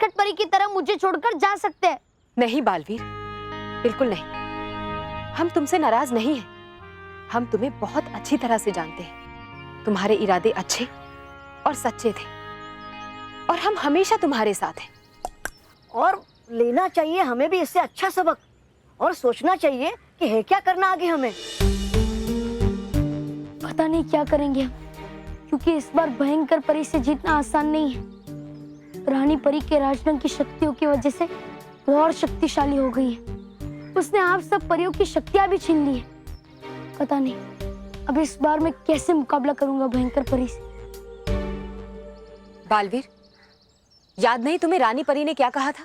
नटखट परी की तरह मुझे छोड़कर जा सकते हैं। नहीं बालवीर, बिल्कुल नहीं। हम तुमसे नाराज नहीं हैं। हम तुम्हें बहुत अच्छी तरह से जानते हैं। तुम्हारे इरादे अच्छे और सच्चे थे और हम हमेशा तुम्हारे साथ हैं। और लेना चाहिए हमें भी इससे अच्छा सबक और सोचना चाहिए कि है क्या करना आगे हमें। पता नहीं क्या करेंगे हम, क्योंकि इस बार भयंकर परी से जीतना आसान नहीं है। रानी परी के राजरंग की शक्तियों की वजह से वो और शक्तिशाली हो गई है। उसने आप सब परियों की शक्तियां भी छीन ली है। पता नहीं अब इस बार मैं कैसे मुकाबला करूंगा भयंकर परी से। बालवीर, याद नहीं तुम्हें रानी परी ने क्या कहा था?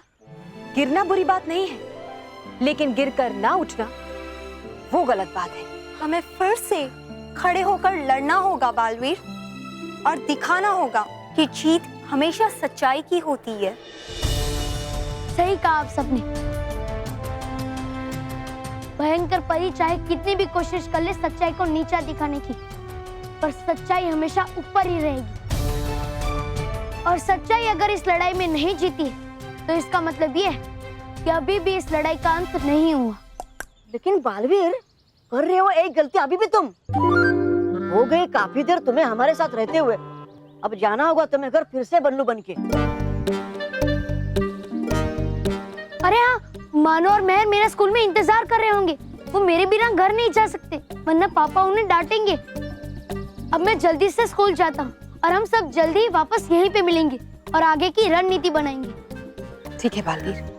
गिरना बुरी बात नहीं है, लेकिन गिरकर ना उठना वो गलत बात है। हमें फिर से खड़े होकर लड़ना होगा बालवीर, और दिखाना होगा कि जीत हमेशा सच्चाई की होती है। सही कहा आप सबने। भयंकर परी चाहे कितनी भी कोशिश कर ले सच्चाई को नीचा दिखाने की, पर सच्चाई हमेशा ऊपर ही रहेगी। और सच्चाई अगर इस लड़ाई में नहीं जीती तो इसका मतलब ये है कि अभी भी इस लड़ाई का अंत नहीं हुआ। लेकिन बालवीर, कर रहे हो एक गलती अभी भी तुम। हो गई काफी देर तुम्हें हमारे साथ रहते हुए, अब जाना होगा तुम्हें घर फिर से बल्लू बन के। अरे हाँ, मानो और महर मेरे स्कूल में इंतजार कर रहे होंगे। वो मेरे बिना घर नहीं जा सकते, वरना पापा उन्हें डांटेंगे। अब मैं जल्दी से स्कूल जाता हूँ और हम सब जल्दी ही वापस यहीं पे मिलेंगे और आगे की रणनीति बनाएंगे। ठीक है बालवीर।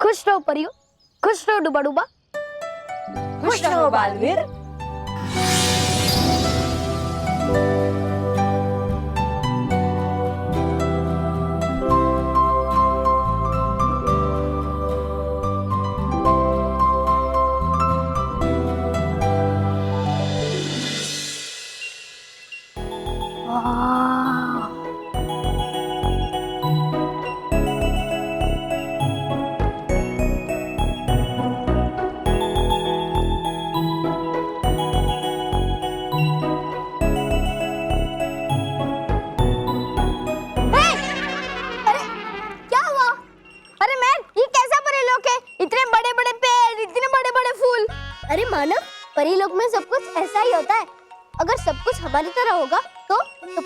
खुश रहो परियो, खुश रहो डुबा डुबा। खुश रहो बालवीर। अरे मानव, परीलोक में सब कुछ ऐसा ही होता है। अगर सब कुछ हमारी तरह होगा तो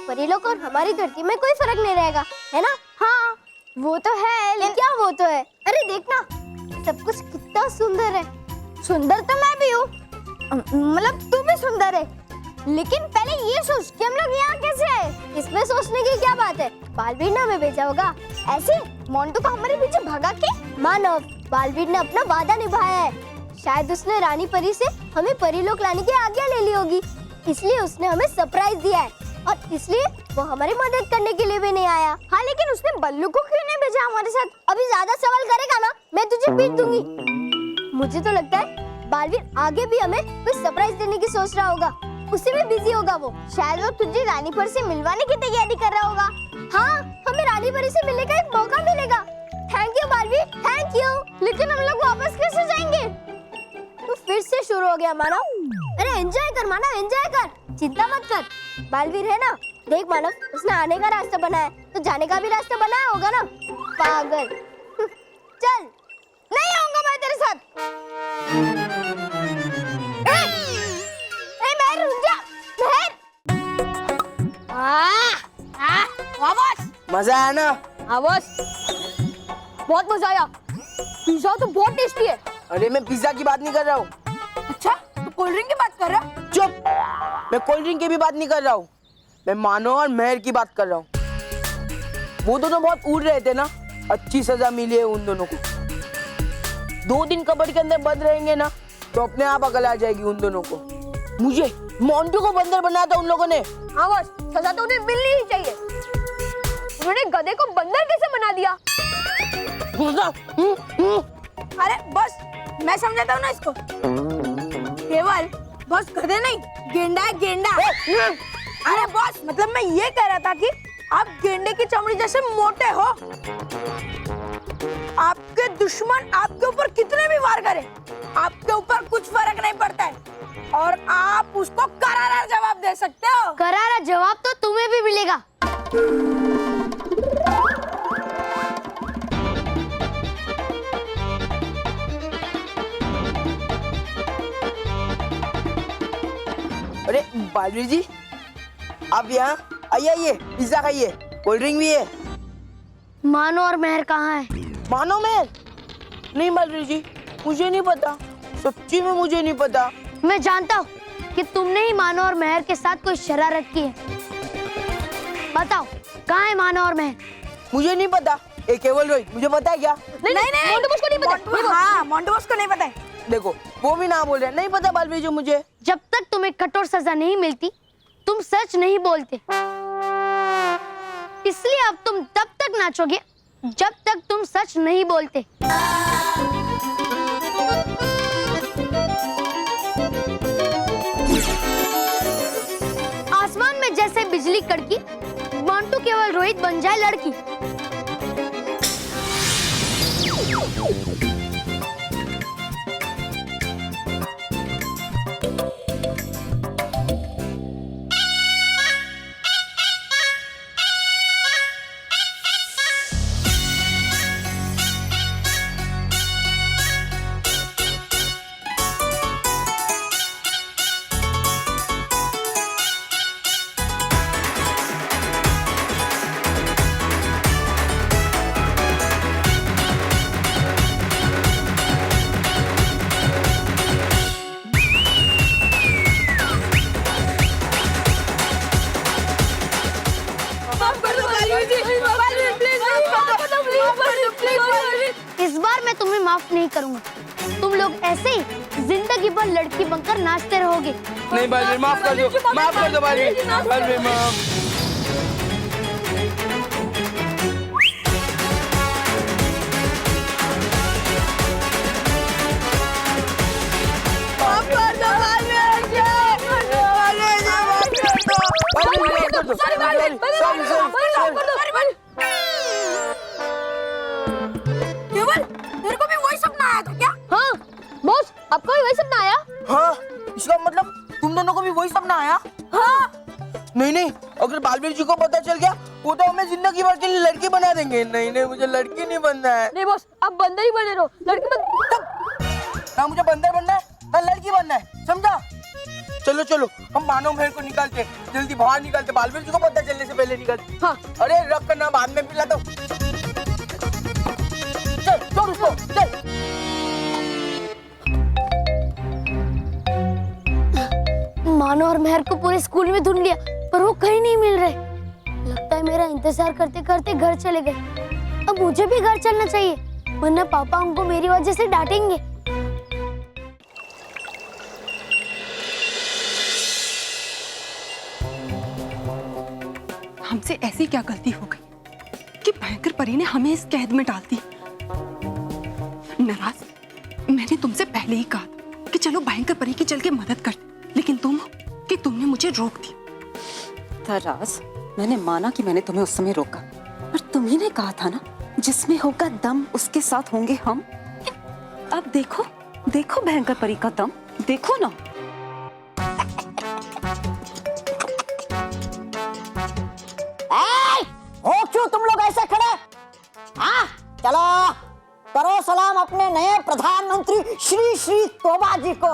परीलोक और हमारी धरती में कोई फर्क नहीं रहेगा, है ना? हाँ, वो तो है, लेकिन क्या वो तो है? अरे देखना, सब कुछ कितना सुंदर है। सुंदर तो मैं भी हूँ, मतलब तू भी सुंदर है। लेकिन पहले ये सोच कि हम लोग यहाँ कैसे आए। इसमें सोचने की क्या बात है? बालवीर ने हमें भेजा होगा ऐसे मोंटू को हमारे पीछे भगा के। मानव, बालवीर ने अपना वादा निभाया है। शायद उसने रानी परी से हमें परीलोक लाने की आज्ञा ले ली होगी, इसलिए उसने हमें सरप्राइज दिया है और इसलिए वो हमारी मदद करने के लिए भी नहीं आया। हाँ, लेकिन उसने बल्लू को क्यों नहीं भेजा हमारे साथ? अभी ज्यादा सवाल करेगा ना, मैं तुझे पीट दूंगी। मुझे तो लगता है बालवीर आगे भी हमें कोई सरप्राइज देने की सोच रहा होगा। उसी में बिजी होगा वो। शायद वो तुझे रानी परी से मिलवाने की तैयारी कर रहा होगा। हाँ, हमें रानी परी से मिलने का एक मौका मिलेगा। Thank you Baalveer, thank you. लेकिन हम लोग वापस कैसे जाएंगे? तो फिर से शुरू हो गया मानव। अरे एंजॉय कर मानव, एंजॉय कर, चिंता मत कर। बालवीर है ना, देख मानव, उसने आने का रास्ता बनाया तो जाने का भी रास्ता बनाया होगा ना, पागल। चल, नहीं आऊंगा मैं तेरे साथ। महर, रुक जा, महर। बॉस, मजा आया ना? हाँ बॉस, बहुत मजा आया। पिज्जा तो बहुत टेस्टी है। अरे मैं पिज्जा की बात नहीं कर रहा हूँ। अच्छा, तो कोल्ड ड्रिंक की बात कर रहा? चुप, मैं कोल्ड ड्रिंक की भी बात नहीं कर रहा हूँ। मैं मानो और महर की बात कर रहा हूँ। वो दोनों बहुत उड़ रहे थे ना, अच्छी सजा मिली है उन दोनों को। 2 दिन कबर्ड के अंदर बंद रहेंगे ना तो अपने आप अकल आ जाएगी उन दोनों को। मुझे मोंटू को बंदर बनाया था उन लोगों ने। हाँ बॉस, सजा तो उन्हें मिलनी ही चाहिए। उन्होंने गधे को बंदर कैसे बना दिया? अरे बॉस, मैं समझाता हूँ ना इसको। केवल बॉस गधे नहीं, गेंडा है, गेंडा। अरे बॉस, मतलब मैं ये कह रहा था कि आप गेंडे की चमड़ी जैसे मोटे हो। आपके दुश्मन आपके ऊपर कितने भी वार करें, आपके ऊपर कुछ फर्क नहीं पड़ता है और आप उसको करारा जवाब दे सकते हो। करारा जवाब तो तुम्हें भी मिलेगा। अरे बालवीर जी, आप यहाँ आइए, आइए पिज्जा खाइए, कोल्ड ड्रिंक भी है। मानो और मेहर कहाँ है? मानो मेहर? नहीं बालवीर जी, मुझे नहीं पता, सच्ची में मुझे नहीं पता। मैं जानता हूँ कि तुमने ही मानो और मेहर के साथ कोई शरारत की है। बताओ कहाँ है मानो और मेहर? मुझे नहीं पता। ए केवल रोहित, मुझे पता है क्या? नहीं मोंटू बॉस को नहीं पता। हाँ मोंटू बॉस को नहीं पता है। देखो वो भी ना बोल रहे, नहीं पता बालवीर जी मुझे। जब तक तुम्हें कठोर सजा नहीं मिलती तुम सच नहीं बोलते, इसलिए अब तुम तब तक नाचोगे जब तक तुम सच नहीं बोलते। आसमान में जैसे बिजली कड़की, मोंटू केवल रोहित बन जाए लड़की। इस बार मैं तुम्हें माफ नहीं करूंगा। तुम लोग ऐसे ही जिंदगी भर लड़की बनकर नाचते रहोगे। नहीं बालवीर, माफ कर दो, माफ कर दो बालवीर, बालवीर माफ। तेरे को भी वही सपना आया था क्या? हाँ बॉस, आपको भी वही सपना आया? हाँ, इसका मतलब तुम दोनों को भी वही सपना आया? हाँ। नहीं, अगर बालवीर जी को पता चल गया वो तो हमें जिंदगी भर के लिए लड़की बना देंगे। नहीं, मुझे लड़की नहीं बनना है। नहीं बॉस, आप बंदर ही बने रहो, लड़की ना मुझे बंदर बनना है ना लड़की बनना है, समझा? चलो हम मानो मेहर को निकालते, जल्दी बाहर निकालते, बालवीर जी को पता चलने से पहले निकालते। हाँ। अरे रख करना, बाद में पिला दो। चल छोड़ उसको, चल। मानो और मेहर को पूरे स्कूल में ढूंढ लिया पर वो कहीं नहीं मिल रहे। लगता है मेरा इंतजार करते करते घर चले गए। अब मुझे भी घर चलना चाहिए वरना पापा हमको मेरी वजह से डांटेंगे। हमसे ऐसी क्या गलती हो गई कि भयंकर परी ने हमें इस कैद में डाल दी। नाराज, मैंने तुमसे पहले ही कहा कि चलो भयंकर परी की चल के मदद कर, लेकिन तुमने मुझे रोक दी। नाराज, मैंने माना कि मैंने तुम्हें उस समय रोका, पर तुम्ही ने कहा था ना, जिसमें होगा दम उसके साथ होंगे हम। अब देखो भयंकर परी का दम, देखो ना। हो क्यों तुम लोग ऐसे खड़े? हाँ चलो करो सलाम अपने नए प्रधानमंत्री श्री तोबा जी को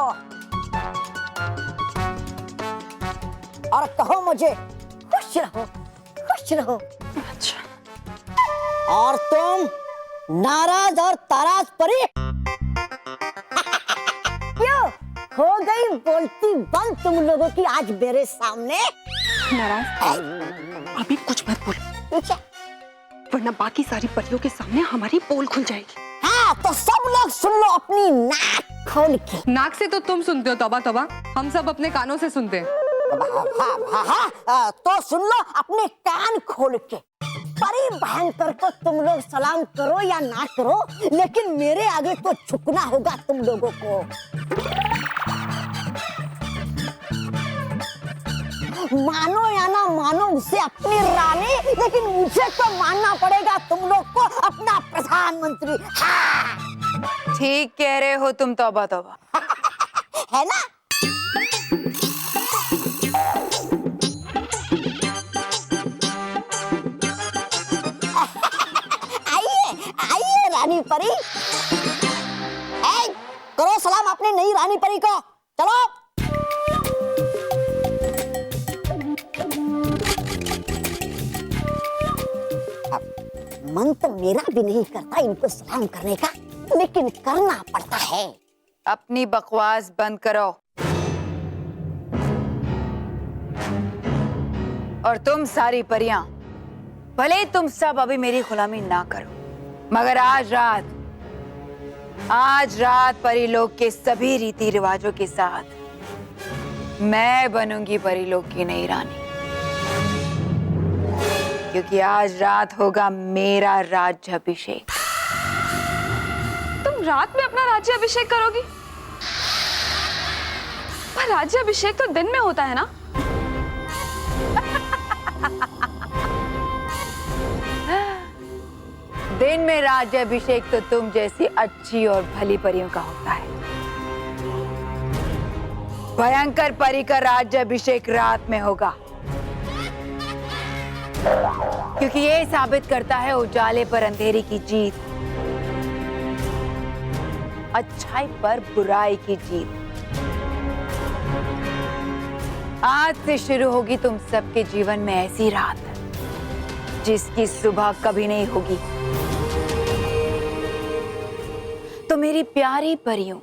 और कहो मुझे खुश रहो। अच्छा। और तुम नाराज और ताराज परी क्यों हो गई बोलती बंद तुम लोगों की आज मेरे सामने? नाराज, अभी कुछ मत बोल, वरना बाकी सारी परियों के सामने हमारी पोल खुल जाएगी। हाँ तो सब लोग सुन लो अपनी नाक खोल के। नाक से तो तुम सुनते हो तोबा, हम सब अपने कानों से सुनते हैं। तो सुन लो अपने कान खोल के। परी भयंकर को तुम लोग सलाम करो या ना करो, लेकिन मेरे आगे तो झुकना होगा तुम लोगों को। मानो या ना मानो उसे अपनी रानी, लेकिन मुझे तो मानना पड़ेगा तुम लोग को अपना प्रधानमंत्री। हाँ। ठीक कह रहे हो तुम, तौबा तौबा। है ना? आइए आइए रानी परी, करो सलाम अपनी नई रानी परी को। चलो। मन तो मेरा भी नहीं करता इनको सलाम करने का, लेकिन करना पड़ता है। अपनी बकवास बंद करो। और तुम सारी परियां, भले तुम सब अभी मेरी गुलामी ना करो, मगर आज रात परीलोक के सभी रीति रिवाजों के साथ मैं बनूंगी परीलोक की नई रानी, क्योंकि आज रात होगा मेरा राज्याभिषेक। तुम रात में अपना राज्याभिषेक करोगी? पर राज्याभिषेक तो दिन में होता है ना? दिन में राज्याभिषेक तो तुम जैसी अच्छी और भली परियों का होता है। भयंकर परी का राज्याभिषेक रात में होगा, क्योंकि ये साबित करता है उजाले पर अंधेरी की जीत, अच्छाई पर बुराई की जीत। आज से शुरू होगी तुम सबके जीवन में ऐसी रात जिसकी सुबह कभी नहीं होगी। तो मेरी प्यारी परियों,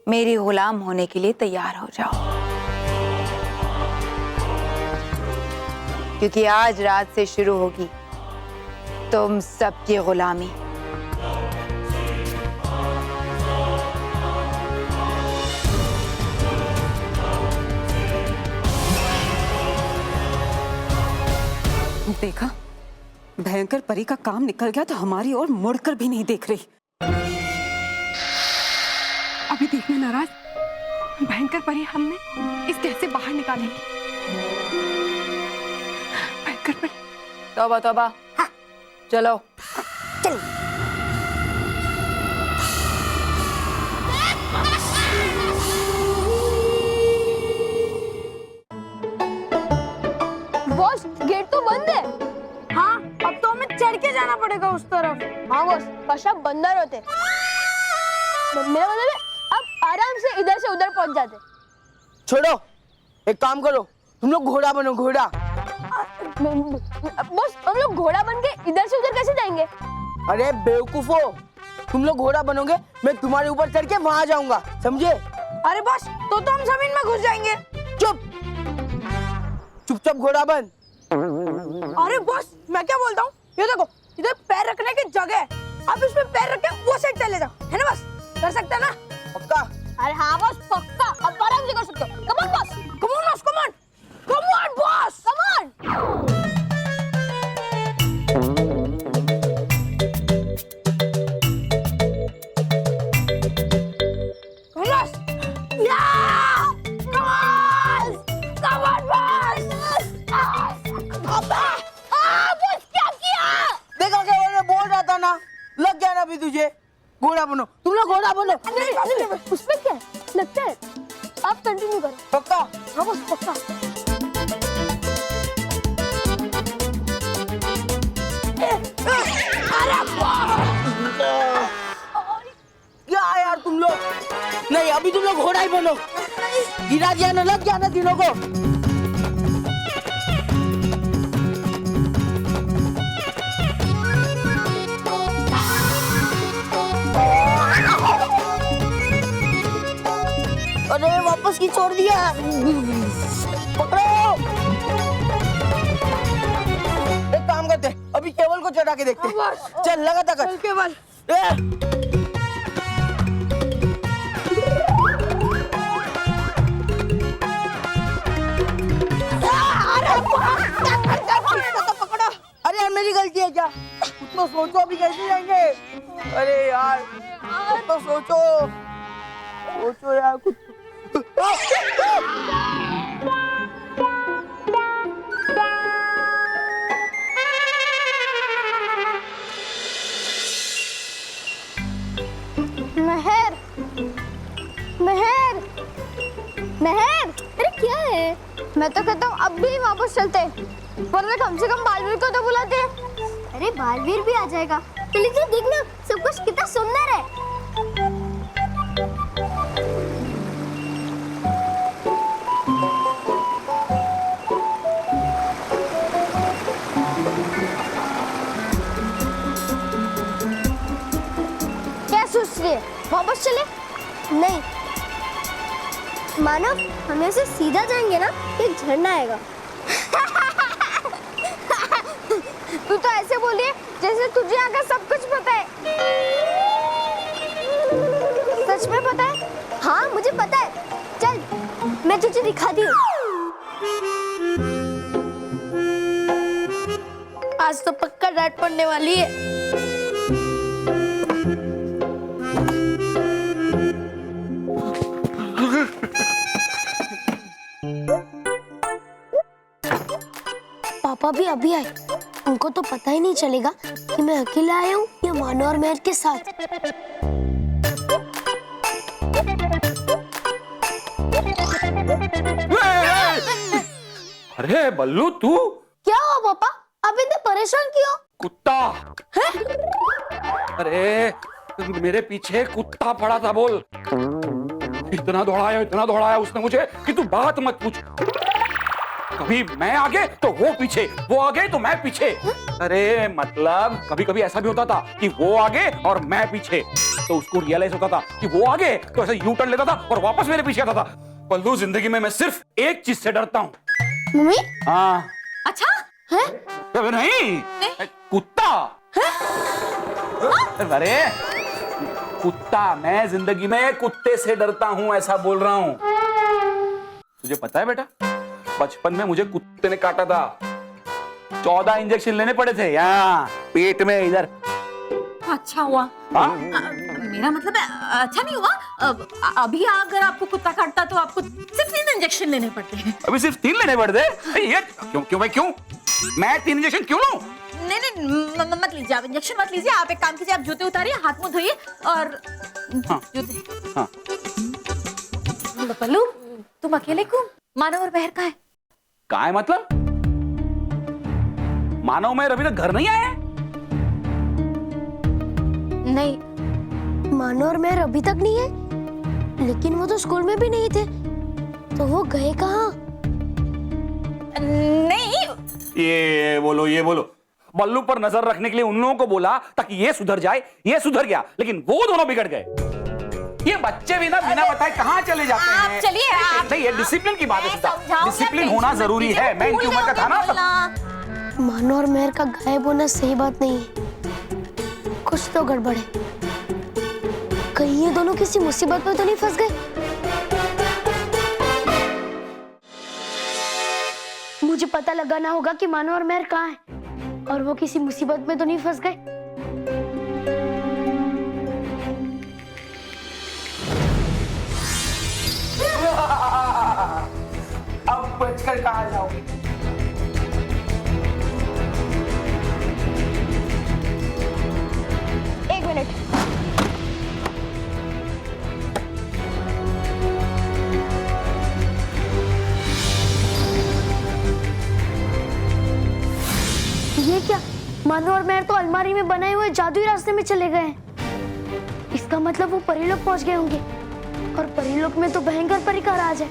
मेरी गुलाम होने के लिए तैयार हो जाओ, क्योंकि आज रात से शुरू होगी तुम सबकी गुलामी। देखा, भयंकर परी का काम निकल गया तो हमारी ओर मुड़कर भी नहीं देख रही। अभी देखना नाराज, भयंकर परी हमने इस देह से बाहर निकालेंगे। भयंकर परी। तौबा तौबा। हाँ। चलो चलो। बॉस गेट तो बंद है। हाँ, अब तो हमें चढ़ के जाना पड़ेगा उस तरफ। हाँ बॉस, कशा बंदर होते। मेरा मतलब है अब आराम से इधर से उधर पहुंच जाते। छोड़ो, एक काम करो, तुम लोग घोड़ा बनो, घोड़ा। बॉस हम लोग घोड़ा बन के इधर से उधर कैसे जाएंगे? अरे बेवकूफो, तुम लोग घोड़ा बनोगे, मैं तुम्हारे ऊपर चढ़ के वहां जाऊंगा, समझे? अरे बॉस तो हम जमीन में घुस जाएंगे। चुप, चुपचाप घोड़ा बन। अरे बॉस मैं क्या बोलता हूँ, ये देखो इधर पैर रखने की जगह है, आप इसमें पैर रख के वो साइड चले जाओ, है ना बॉस? कर सकते हैं ना? पक्का? अरे हाँ बॉस पक्का, अब आराम से कर सकते हो। Come on boss, come on boss, come on, come on boss, come on. देखा क्या मैंने बोल रहा था ना, लग गया ना अभी तुझे। घोड़ा बनो, तुम लोग घोड़ा बनो। उसमें क्या है? लगता है आप कंटिन्यू करो। पक्का? हाँ बॉस पक्का। क्या यार तुम लोग, नहीं अभी तुम लोग घोड़ा ही बनो। गिरा दिया ना, लग गया ना तीनों को। अरे वापस की छोड़ दिया, पकड़ो। एक काम करते, अभी केवल को चढ़ा के देखते। चल लगाता कर केवल। पकड़ो। अरे यार मेरी गलती है क्या? कुछ तो सोचो, अभी कैसे जाएंगे? अरे यार कुछ तो सोचो, सोचो यार कुछ। महर, अरे क्या है? मैं तो कहता हूँ अब भी वापस चलते हैं, वरना कम से कम बालवीर को तो बुलाते हैं। अरे बालवीर भी आ जाएगा। लेकिन देखना सब कुछ कितना सुंदर है। क्या सोच रही है? वापस चले? नहीं मानव, हम ऐसे सीधा जाएंगे ना, एक झरना आएगा। तू तो ऐसे बोली है जैसे तुझे यहाँ का सब कुछ पता है। सच में पता है? हाँ मुझे पता है। चल मैं तुझे दिखाती हूँ। आज तो पक्का डांट पड़ने वाली है। पापा भी अभी आए, उनको तो पता ही नहीं चलेगा कि मैं अकेला आया हूँ या मानो और महर के साथ। अरे बल्लू तू क्या हुआ पापा? आप इतने परेशान क्यों? कुत्ता अरे मेरे पीछे कुत्ता पड़ा था, बोल। इतना दौड़ाया उसने मुझे कि तू बात मत पूछ। कभी मैं आगे तो वो पीछे, वो आगे तो मैं पीछे। अरे मतलब कभी कभी ऐसा भी होता था कि वो आगे और मैं पीछे, तो उसको रियलाइज होता था कि वो आगे तो ऐसे यू टर्न लेता था और वापस मेरे पीछे आता था। बल्लू जिंदगी में मैं सिर्फ एक चीज से डरता हूँ। मम्मी? हाँ। अच्छा है? नहीं कुत्ता। अरे कुत्ता, मैं जिंदगी में कुत्ते से डरता हूँ, ऐसा बोल रहा हूँ। तुझे पता है बेटा, बचपन में मुझे कुत्ते ने काटा था। 14 इंजेक्शन लेने पड़े थे यहाँ पेट में, इधर। अच्छा हुआ। मेरा मतलब है अच्छा नहीं हुआ। अभी अगर आपको कुत्ता काटता तो आपको सिर्फ 3 इंजेक्शन लेने पड़ते हैं। अभी सिर्फ 3 लेने पड़ते? ये क्यों भाई, क्यों? मैं 3 इंजेक्शन क्यों लूं? नहीं मत लीजिए, आप इंजेक्शन मत लीजिए। आप एक काम कीजिए, आप जूते उतारिए, हाथ मुंह धोइए और हाँ। जूते। हाँ। बल्लू तुम अकेले क्यों? मानव और महर कहाँ है? कहाँ है मतलब? मानव महर अभी तक घर नहीं आए? नहीं। मानो और महर अभी तक नहीं है, लेकिन वो तो स्कूल में भी नहीं थे, तो वो गए कहाँ? नहीं। ये बोलो बल्लू पर नजर रखने के लिए उन लोगों को बोला ताकि ये सुधर जाए, ये सुधर गया, लेकिन वो दोनों बिगड़ गए। ये बच्चे भी ना बिना बताए कहाँ चले जाते हैं। आप चलिए, आप नहीं, ये डिसिप्लिन की बात है। डिसिप्लिन होना जरूरी है। मैं इनकी उम्र का था ना। मानो और महर का गायब होना सही बात नहीं है, कुछ तो गड़बड़ है। कहीं ये दोनों किसी मुसीबत में तो नहीं फंस गए? मुझे पता लगाना होगा कि मानो और महर कहाँ हैं और वो किसी मुसीबत में तो नहीं फंस गए। अब बचकर कहाँ जाओगे? एक मिनट। ये क्या? मानो और महर तो अलमारी में बनाए हुए जादुई रास्ते में चले गए हैं। इसका मतलब वो परीलोक पहुंच गए होंगे, और परीलोक में तो भयंकर परी का राज है।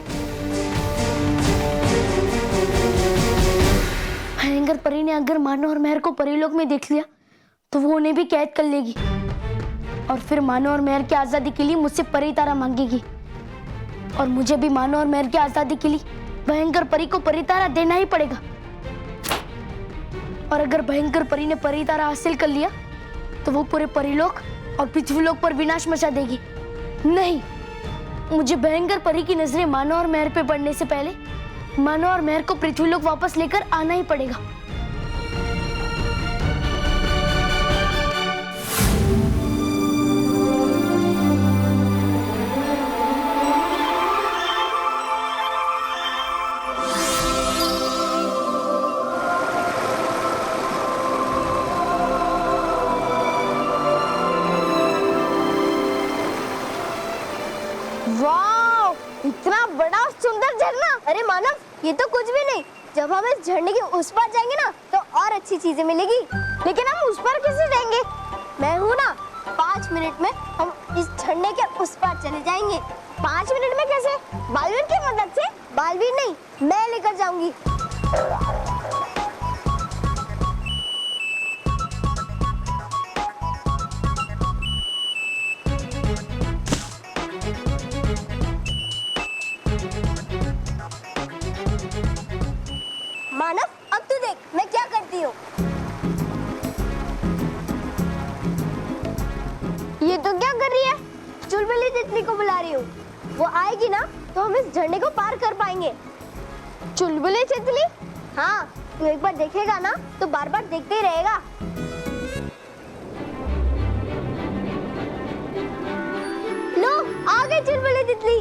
भयंकर परी ने अगर मानो और महर को परीलोक में देख लिया तो वो उन्हें भी कैद कर लेगी, और फिर मानो और महर की आजादी के लिए मुझसे परी तारा मांगेगी, और मुझे भी मानो और महर की आजादी के लिए भयंकर परी को परी तारा देना ही पड़ेगा। और अगर भयंकर परी ने परी तारा हासिल कर लिया तो वो पूरे परीलोक और पृथ्वीलोक पर विनाश मचा देगी। नहीं, मुझे भयंकर परी की नजरें मानो और महर पे पड़ने से पहले मानो और महर को पृथ्वीलोक वापस लेकर आना ही पड़ेगा। वाह, इतना बड़ा अरे मानव, ये तो कुछ भी नहीं। जब हम इस झरने के उस पार जाएंगे ना तो और अच्छी चीजें मिलेगी। लेकिन हम उस पार कैसे जाएंगे? मैं हूँ ना, 5 मिनट में हम इस झरने के उस पार चले जाएंगे। 5 मिनट में कैसे? बालवीर की मदद से। बालवीर नहीं, मैं लेकर जाऊंगी। मानव, अब तू देख मैं क्या करती हूँ। ये तो क्या कर रही है? चुलबुली तितली को बुला रही हूँ। वो आएगी ना तो हम इस झरने को पार कर पाएंगे। चुलबुली तितली, हाँ तू एक बार देखेगा ना तो बार बार देखते ही रहेगा। लो, आ गई चुलबुली तितली।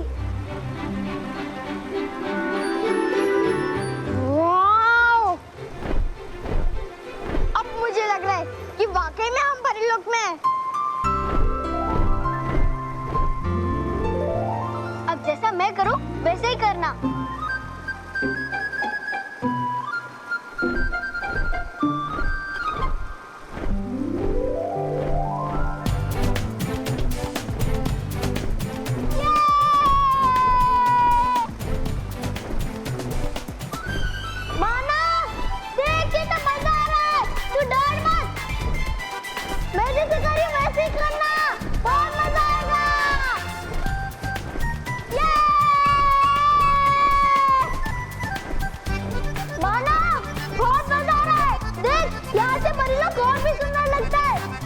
वाओ! अब मुझे लग रहा है कि वाकई में हम परीलोक में हैं। अब जैसा मैं करूं वैसे ही करना।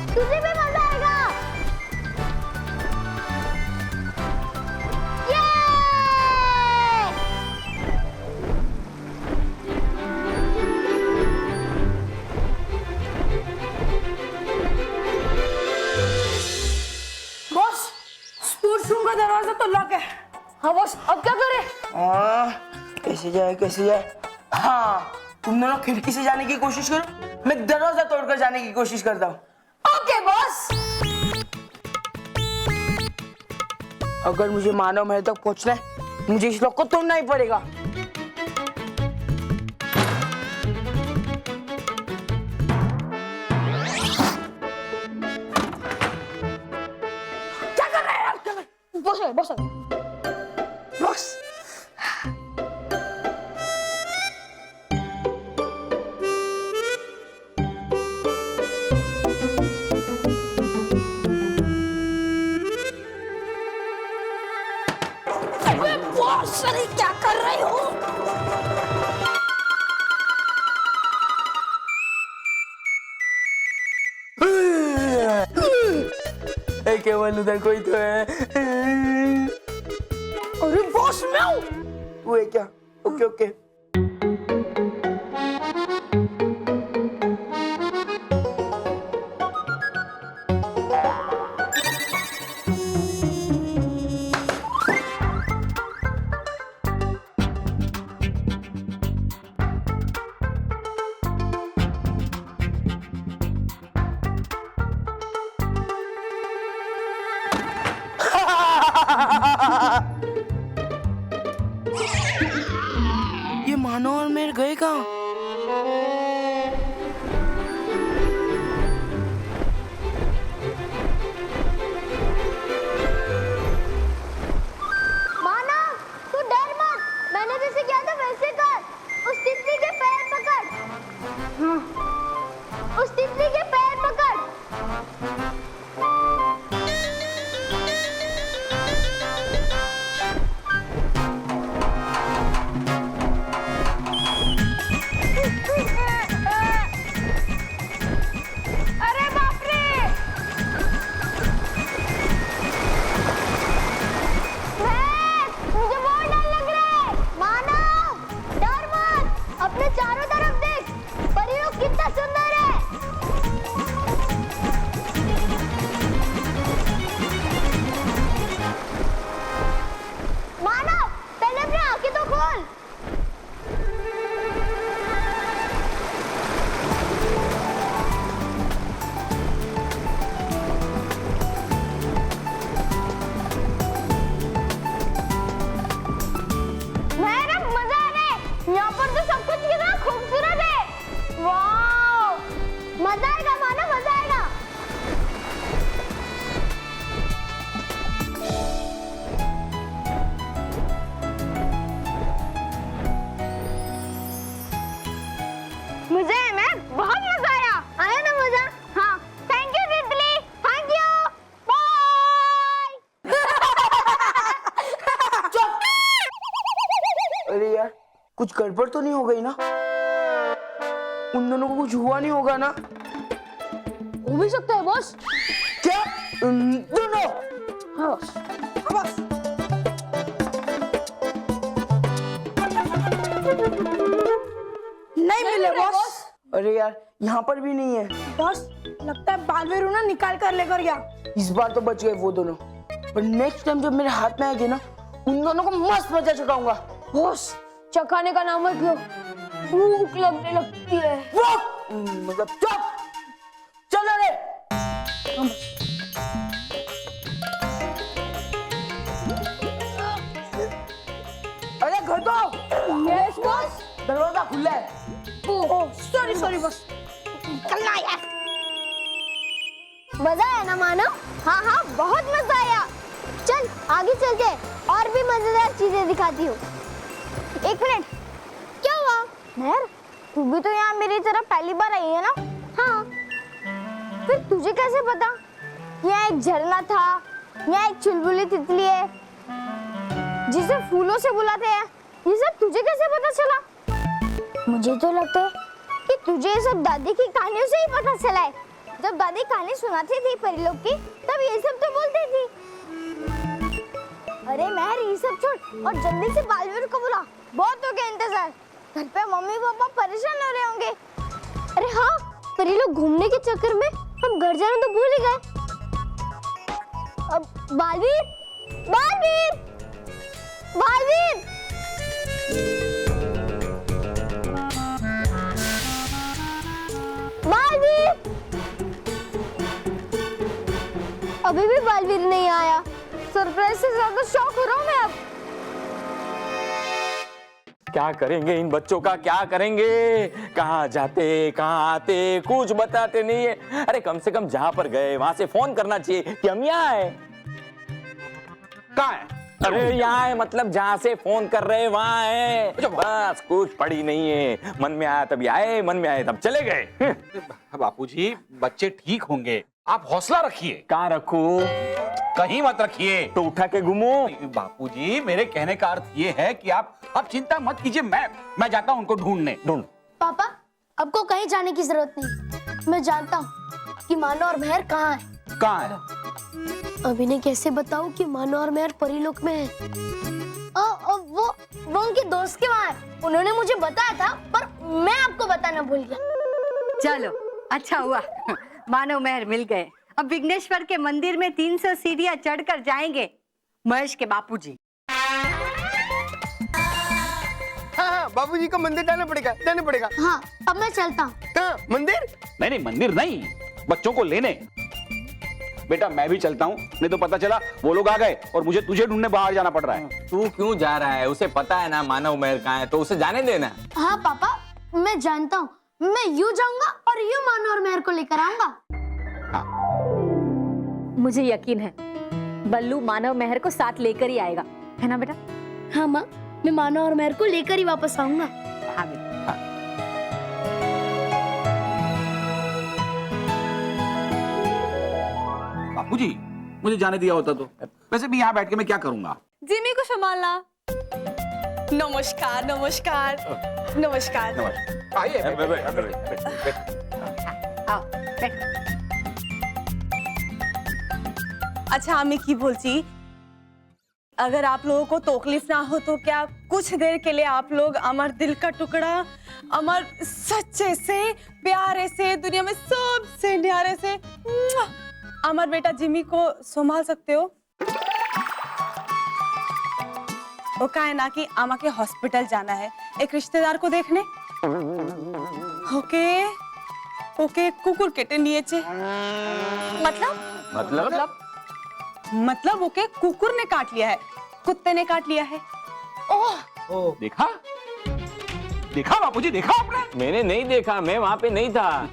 तुझे भी मजा आएगा। बॉस, स्पोर्ट्स रूम का दरवाजा तो लॉक है। हाँ बॉस, अब क्या करें? कैसे जाए कैसे जाए? हाँ, तुम दोनों खिड़की से जाने की कोशिश करो, मैं दरवाजा तोड़कर जाने की कोशिश करता हूँ। Okay boss. अगर मुझे मानव महल तक पहुंचना है, मुझे इस लॉक को तोड़ना ही पड़ेगा। क्या कर रहे हैं यार? क्या कर... बॉस, बॉस। अरे क्या कर रहे हो? केवल उधर कोई तो है। अरे बॉस, मैं हूँ। तू है क्या? Okay okay. ये मानो और मेरे गए कहाँ? मानव, तू डर मत। मैंने जैसे किया था वैसे कर। उस तितली के पैर पकड़। उस तितली के पैर पकड़। अरे बाप रे! मुझे बहुत डर लग रहा है। मानव, डर मत। अपने चारों तरफ देख, परियों कितना सुंदर है। अरे यार, कुछ गड़बड़ तो नहीं हो गई ना? उन दोनों को कुछ हुआ नहीं होगा ना? हो भी सकता है बॉस। क्या? दोनों? हाँ बॉस। नहीं मिले बॉस। अरे यार, यहाँ पर भी नहीं है। बॉस लगता है बालवीर ना निकाल कर लेकर गया। इस बार तो बच गए वो दोनों, पर नेक्स्ट टाइम जब मेरे हाथ में आएगी ना, उन दोनों को मस्त मजा चखाऊंगा। बॉस चखाने का नाम मत लो, भूख लगने लगती है। मतलब चुप, चलो रे। अरे घर तो यस बॉस। दरवाजा खुला है। Oh sorry boss. चलना यार। मजा आया ना मानव? हाँ हाँ बहुत मजा आया। चल आगे चलते और भी मजेदार चीजें दिखाती हूँ। एक मिनट, क्या हुआ? मेहर, तू भी तो यहाँ मेरी तरफ पहली बार आई है ना? हाँ। फिर तुझे कैसे पता? यहाँ एक झरना था, यहाँ एक चुलबुली तितली है जिसे फूलों से बुलाते हैं। ये सब तुझे कैसे पता चला? मुझे तो लगता है कि तुझे ये सब दादी की कहानियों से ही पता चला है। जब दादी कहानी सुनाती थी परी लोग की, तब ये सब तो बोलती थी। अरे मेहर, ये सब छोड़ और जल्दी से बालवीर को बुला। बहुत हो गया इंतजार। घर पे मम्मी पापा परेशान हो रहे होंगे। अरे हाँ, परी लोग घूमने के चक्कर में हम घर जाना तो भूल ही गए। अब बालवीर, बालवीर, बालवीर। बालवीर, अभी भी बालवीर नहीं आया। सरप्राइज से ज्यादा शॉक हो रहा हूँ मैं अब। क्या करेंगे इन बच्चों का, क्या करेंगे? कहाँ जाते कहाँ आते, कुछ बताते नहीं है। अरे कम से कम जहाँ पर गए वहां से फोन करना चाहिए कि हम यहाँ है। कहाँ है? अरे यहाँ है मतलब जहाँ से फोन कर रहे वहाँ है। बस कुछ पड़ी नहीं है। मन में आया तभी आए, मन में आए तब चले गए। बापूजी, बच्चे ठीक होंगे, आप हौसला रखिए। कहाँ रखूं? कहीं मत रखिए। तो उठा के घूमो। बापूजी, मेरे कहने का अर्थ ये है कि आप चिंता मत कीजिए। मैं जाता हूँ उनको ढूंढने। पापा, आपको कहीं जाने की जरूरत नहीं। मैं जानता हूँ कि मानो और मेहर कहाँ है। कहाँ है? अभी ने कैसे बताऊं कि मानो और मेहर परीलोक में है? वो उनके दोस्त के वहाँ है। उन्होंने मुझे बताया था, पर मैं आपको बताना भूल गया। चलो अच्छा हुआ, मानव मेहर मिल गए। अब विघ्नेश्वर के मंदिर में 300 सीढ़ियां चढ़कर जाएंगे महेश के बापूजी। हाँ, बाबूजी को मंदिर जाना पड़ेगा। हाँ, अब मैं चलता हूँ। हाँ, मंदिर? नहीं, मंदिर नहीं, बच्चों को लेने। बेटा मैं भी चलता हूँ, नहीं तो पता चला वो लोग आ गए और मुझे तुझे ढूंढने बाहर जाना पड़ रहा है। तू क्यों जा रहा है? उसे पता है ना मानव मेहर कहाँ है, तो उसे जाने देना। हाँ पापा, मैं जानता हूँ। मैं यूं जाऊंगा और यूं मानो और मेहर को लेकर आऊंगा। मुझे यकीन है बल्लू मानव मेहर को साथ लेकर ही आएगा, है ना बेटा? हाँ माँ, मैं मानो और मेहर को लेकर ही वापस आऊंगा। हाँ बेटा। बापूजी, मुझे जाने दिया होता तो। वैसे भी यहाँ बैठ के मैं क्या करूंगा? जिमी को संभालना। नमस्कार नमस्कार नमस्कार। आइए। आओ बैठो। अच्छा আমি কি বলছি, अगर आप लोगों को तकलीफ ना हो तो क्या कुछ देर के लिए आप लोग हमारे दिल का टुकड़ा, हमार सच्चे से प्यारे से दुनिया में सबसे न्यारे से हमारे बेटा जिमी को संभाल सकते हो? वो का है ना कि आमा के हॉस्पिटल जाना है एक रिश्तेदार को देखने। ओके ओके कुकुर केटे नियेचे। मतलब ओके कुकुर ने काट लिया है, कुत्ते ने काट लिया है। ओह, देखा बापूजी, देखा आपने? मैंने नहीं देखा, मैं वहाँ पे नहीं था।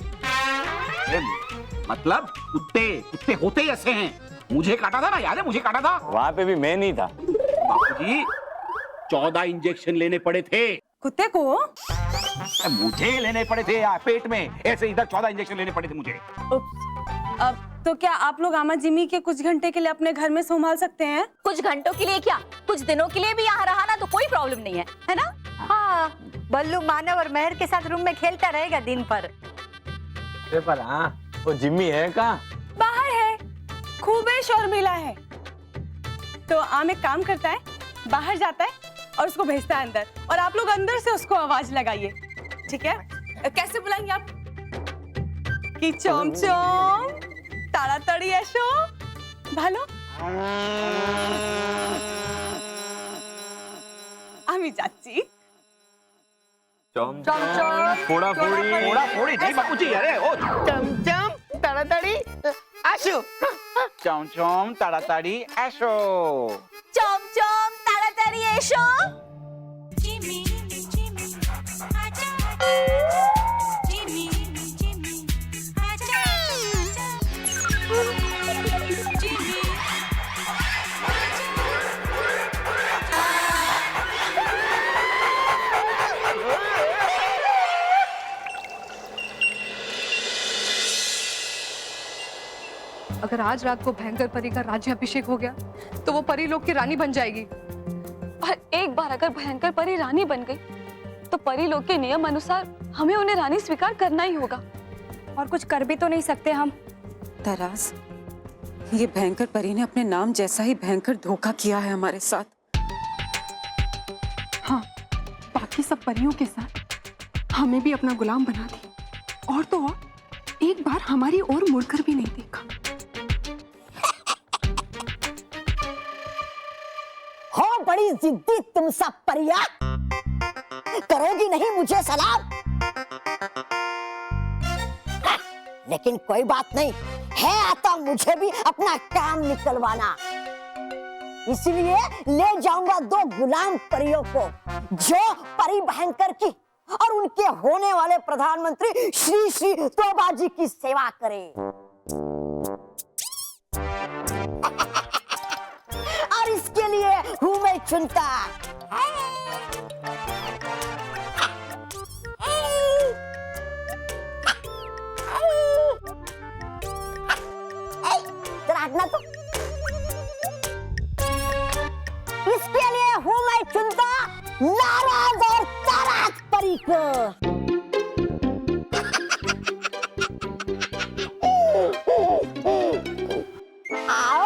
मतलब कुत्ते होते ही ऐसे हैं। मुझे काटा था ना, याद है मुझे काटा था। वहाँ पे भी मैं नहीं था। बापूजी 14 इंजेक्शन लेने पड़े थे कुत्ते को। मुझे लेने पड़े थे पेट में, ऐसे इधर 14 इंजेक्शन लेने पड़े थे मुझे। तो क्या आप लोग आमा जिमी के कुछ घंटे के लिए अपने घर में संभाल सकते हैं? कुछ घंटों के लिए क्या, कुछ दिनों के लिए भी यहाँ रहा ना तो कोई प्रॉब्लम नहीं है ना? हाँ, बल्लू मानव और मेहर के साथ रूम में खेलता रहेगा दिन भर। पर हाँ, वो जिम्मी है कहाँ? बाहर है, खूबे शर्मिला है। तो आम एक काम करता है, बाहर जाता है और उसको भेजता है अंदर, और आप लोग अंदर से उसको आवाज लगाइए, ठीक है? कैसे बुलाएंगे आप? कि चोम चोम ताड़ाताड़ी एसो ভালো। আমি যাচ্ছি। चम चम फोड़ा फोड़ी नहीं बापूजी, अरे ओ चमचम ताड़ाताड़ी आशु। चमचम ताड़ाताड़ी एसो। চমচম তাড়াতাড়ি এসো। अगर आज रात को भयंकर परी का राज्याभिषेक हो गया तो वो परी लोग की रानी बन जाएगी। और एक बार अगर भयंकर परी रानी बन गई तो परी लोग के नियम अनुसार हमें उन्हें रानी स्वीकार करना ही होगा। और कुछ कर भी तो नहीं सकते हम। तरास, ये भयंकर परी ने अपने नाम जैसा ही भयंकर धोखा किया है हमारे साथ। हाँ, बाकी सब परियों के साथ हमें भी अपना गुलाम बना दी, और तो और एक बार हमारी ओर मुड़कर भी नहीं देखा। हो बड़ी जिद्दी तुम सब परिया, करोगी नहीं मुझे सलाम? हाँ, लेकिन कोई बात नहीं है, आता मुझे भी अपना काम निकलवाना। इसलिए ले जाऊंगा 2 गुलाम परियों को, जो परी भयंकर की और उनके होने वाले प्रधानमंत्री श्री श्री तोबा जी की सेवा करे। और इसके लिए हूँ मैं चुनता। जरा हटना तो। इसके लिए हूँ मैं चुनता नाराज और ताराज परी को। आओ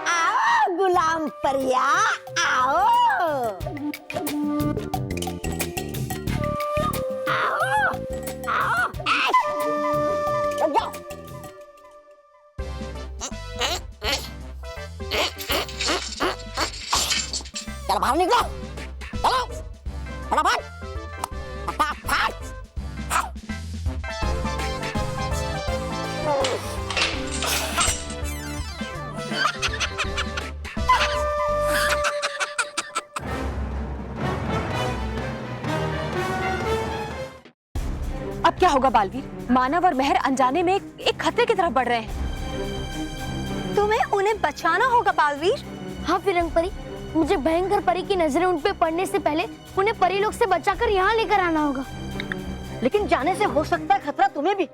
आओ गुलाम परिया, आओ आओ आओ, रुक जाओ। चलो बाहर निकलो, चलो फटाफट फटाफट। अब क्या होगा बालवीर? मानव और मेहर अनजाने में एक खतरे की तरफ बढ़ रहे हैं। तुम्हें उन्हें बचाना होगा बालवीर। हाँ फिरंग परी, मुझे भयंकर परी की नजरें उन पे पड़ने से पहले उन्हें परी लोग से बचाकर यहाँ लेकर आना होगा। लेकिन जाने से हो सकता है खतरा तुम्हें भी।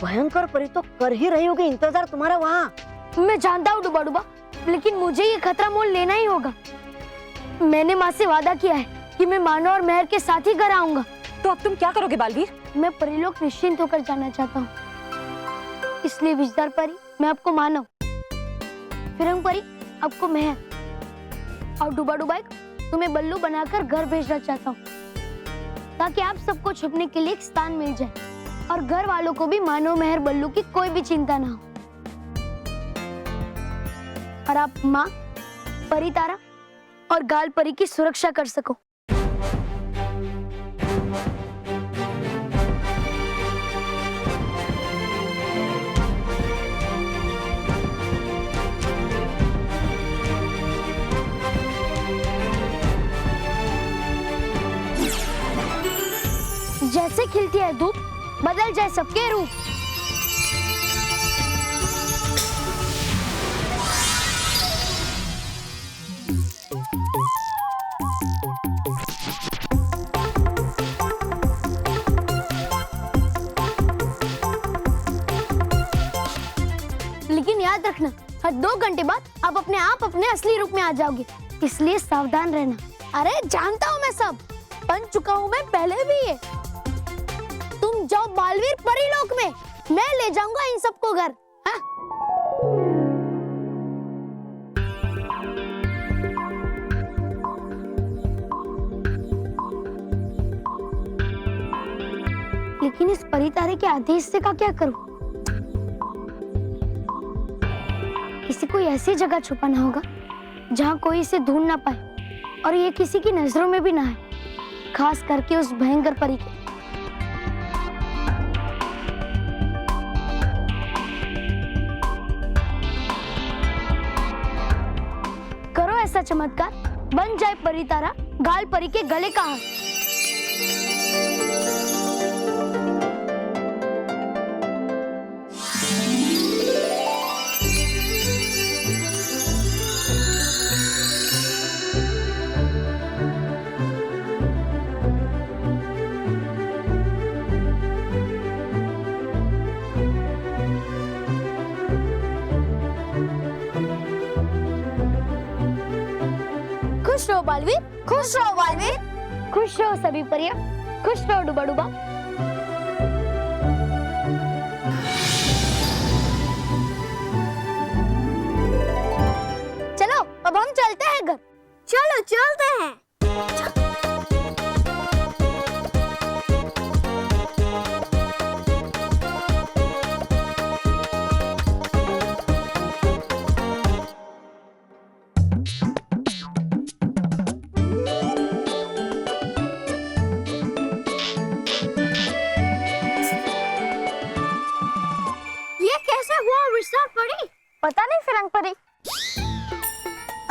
भयंकर परी तो कर ही रही होगी इंतजार तुम्हारा वहाँ। मैं जानता हूँ डुबा डुबा, लेकिन मुझे ये खतरा मोल लेना ही होगा। मैंने माँ से वादा किया है कि मैं मानव और मेहर के साथ ही घर आऊंगा। तो अब तुम क्या करोगे बालवीर? मैं परिलोक निश्चिंत होकर जाना चाहता हूँ। इसलिए विजदार परी मैं आपको मानव, फिरंग परी आपको मेहर, और डुबा डुबा तुम्हें बल्लू बनाकर घर भेजना चाहता हूँ, ताकि आप सबको छुपने के लिए एक स्थान मिल जाए और घर वालों को भी मानव मेहर बल्लू की कोई भी चिंता ना हो। और आप माँ, परी तारा और गाल परी की सुरक्षा कर सको। जैसे खिलती है धूप, बदल जाए सबके रूप। और 2 घंटे बाद आप अपने आप अपने असली रूप में आ जाओगे, इसलिए सावधान रहना। अरे जानता हूँ मैं सब, बन चुका हूँ मैं पहले भी ये। तुम जाओ बालवीर परीलोक में, मैं ले जाऊंगा इन सबको घर। हाँ? लेकिन इस परी तारे के आदेश से का क्या करूं? किसी को ऐसी जगह छुपाना होगा जहां कोई इसे ढूंढ ना पाए और ये किसी की नजरों में भी ना आए, खास करके उस भयंकर परी के। करो ऐसा चमत्कार, बन जाए परी तारा गाल परी के गले का हार। खुश रहो बालवीर, खुश रहो बालवीर, खुश रहो सभी परियां, खुश रहो डुबा डुबा। चलो अब हम चलते हैं घर। चलो चलते हैं। पता नहीं फिरंग परी।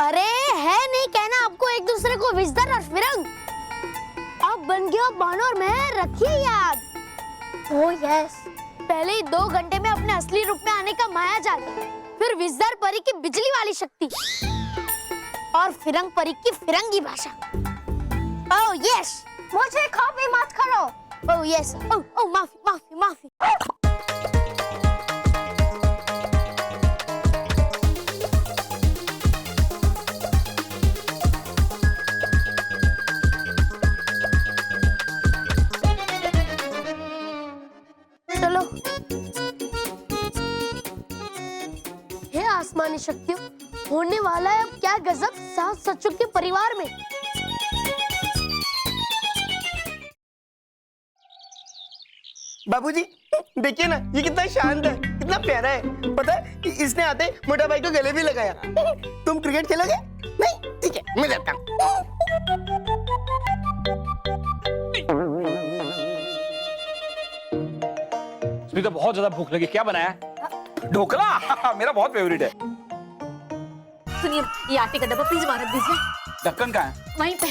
अरे है नहीं कहना आपको एक दूसरे को विजदर और फिरंग। अब बन गया बानो और मैं, रखिए याद। ओह यस, पहले ही 2 घंटे में अपने असली रूप में आने का माया जाल, फिर विजदर परी की बिजली वाली शक्ति और फिरंग परी की फिरंगी भाषा। ओह यस, मुझे कॉपी मत करो। ओह यस, ओह माफी माफी माफी। चलो हे आसमानी शक्तियों, होने वाला है अब क्या गजब सात सचों के परिवार में। बाबूजी देखिए ना, ये कितना शांत है, कितना प्यारा है। पता है इसने आते मोटा भाई को गले भी लगाया। तुम क्रिकेट खेलोगे? नहीं, ठीक है मैं जाता हूँ। तो बहुत ज्यादा भूख लगी, क्या बनाया? ढोकला मेरा बहुत फेवरेट है। सुनिए, ये आटे का डब्बा प्लीज वहां रख दीजिए। ढक्कन कहाँ है? वहीं पे।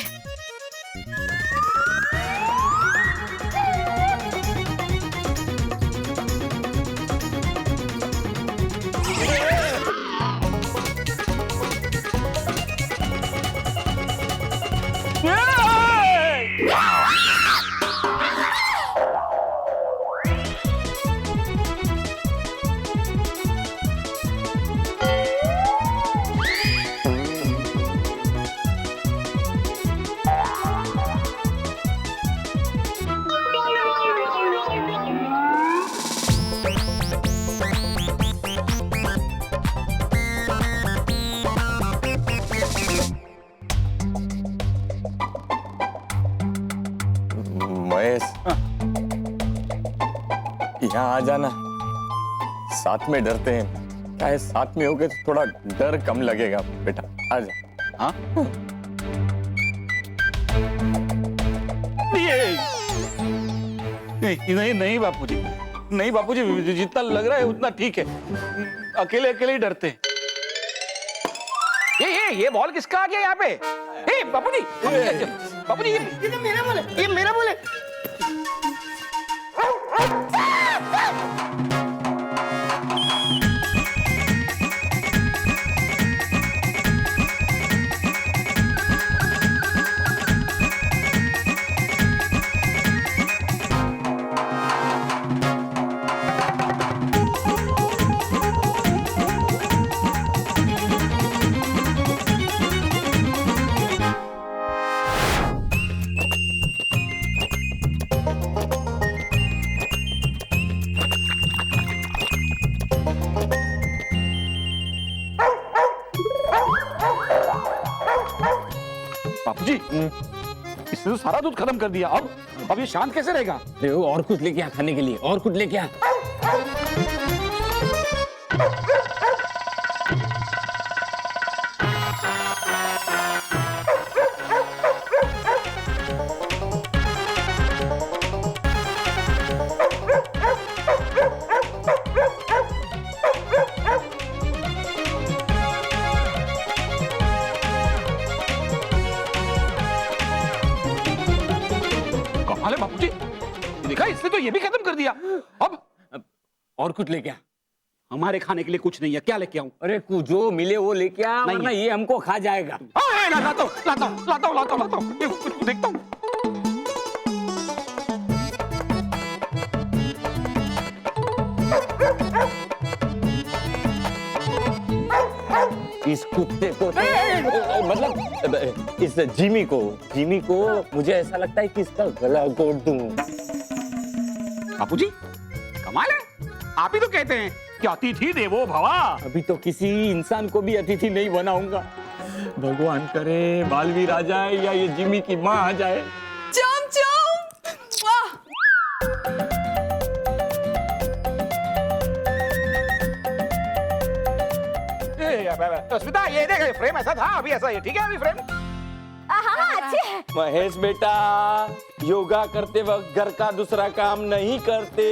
यहाँ आ जाना, साथ में डरते हैं, क्या है साथ में होगे तो थोड़ा डर कम लगेगा बेटा, आ जा। हाँ नहीं नहीं बापूजी, नहीं बापूजी, जितना लग रहा है उतना ठीक है, अकेले अकेले ही डरते हैं। ये बॉल किसका आ गया यहाँ पे? बापूजी, बापूजी ये तो मेरा बॉल है, ये मेरा बॉल है। बापूजी, इसने तो सारा दूध खत्म कर दिया। अब ये शांत कैसे रहेगा? अरे वो और कुछ लेके आ खाने के लिए, और कुछ लेके आ। कमाल है बापूजी, देखा इसने तो ये भी खत्म कर दिया। अब और कुछ लेके आ। हमारे खाने के लिए कुछ नहीं है, क्या लेके आऊं? अरे जो मिले वो लेके आ, नहीं वरना है। ये हमको खा जाएगा। लाता हूं। ये कुछ देखता हूं। इस कुत्ते को मतलब इस जिमी को मुझे ऐसा लगता है कि इसका गला घोट दूं। बापूजी, कमाल है, आप ही तो कहते हैं कि अतिथि देवो भवा। अभी तो किसी इंसान को भी अतिथि नहीं बनाऊंगा। भगवान करे बालवीर आ जाए या ये जिमी की माँ आ जाए। चम चम, वाह। स्मिता, ये देख, फ्रेम ऐसा था, अभी ऐसा है, ठीक है अभी फ्रेम। महेश बेटा, योगा करते वक्त घर का दूसरा काम नहीं करते।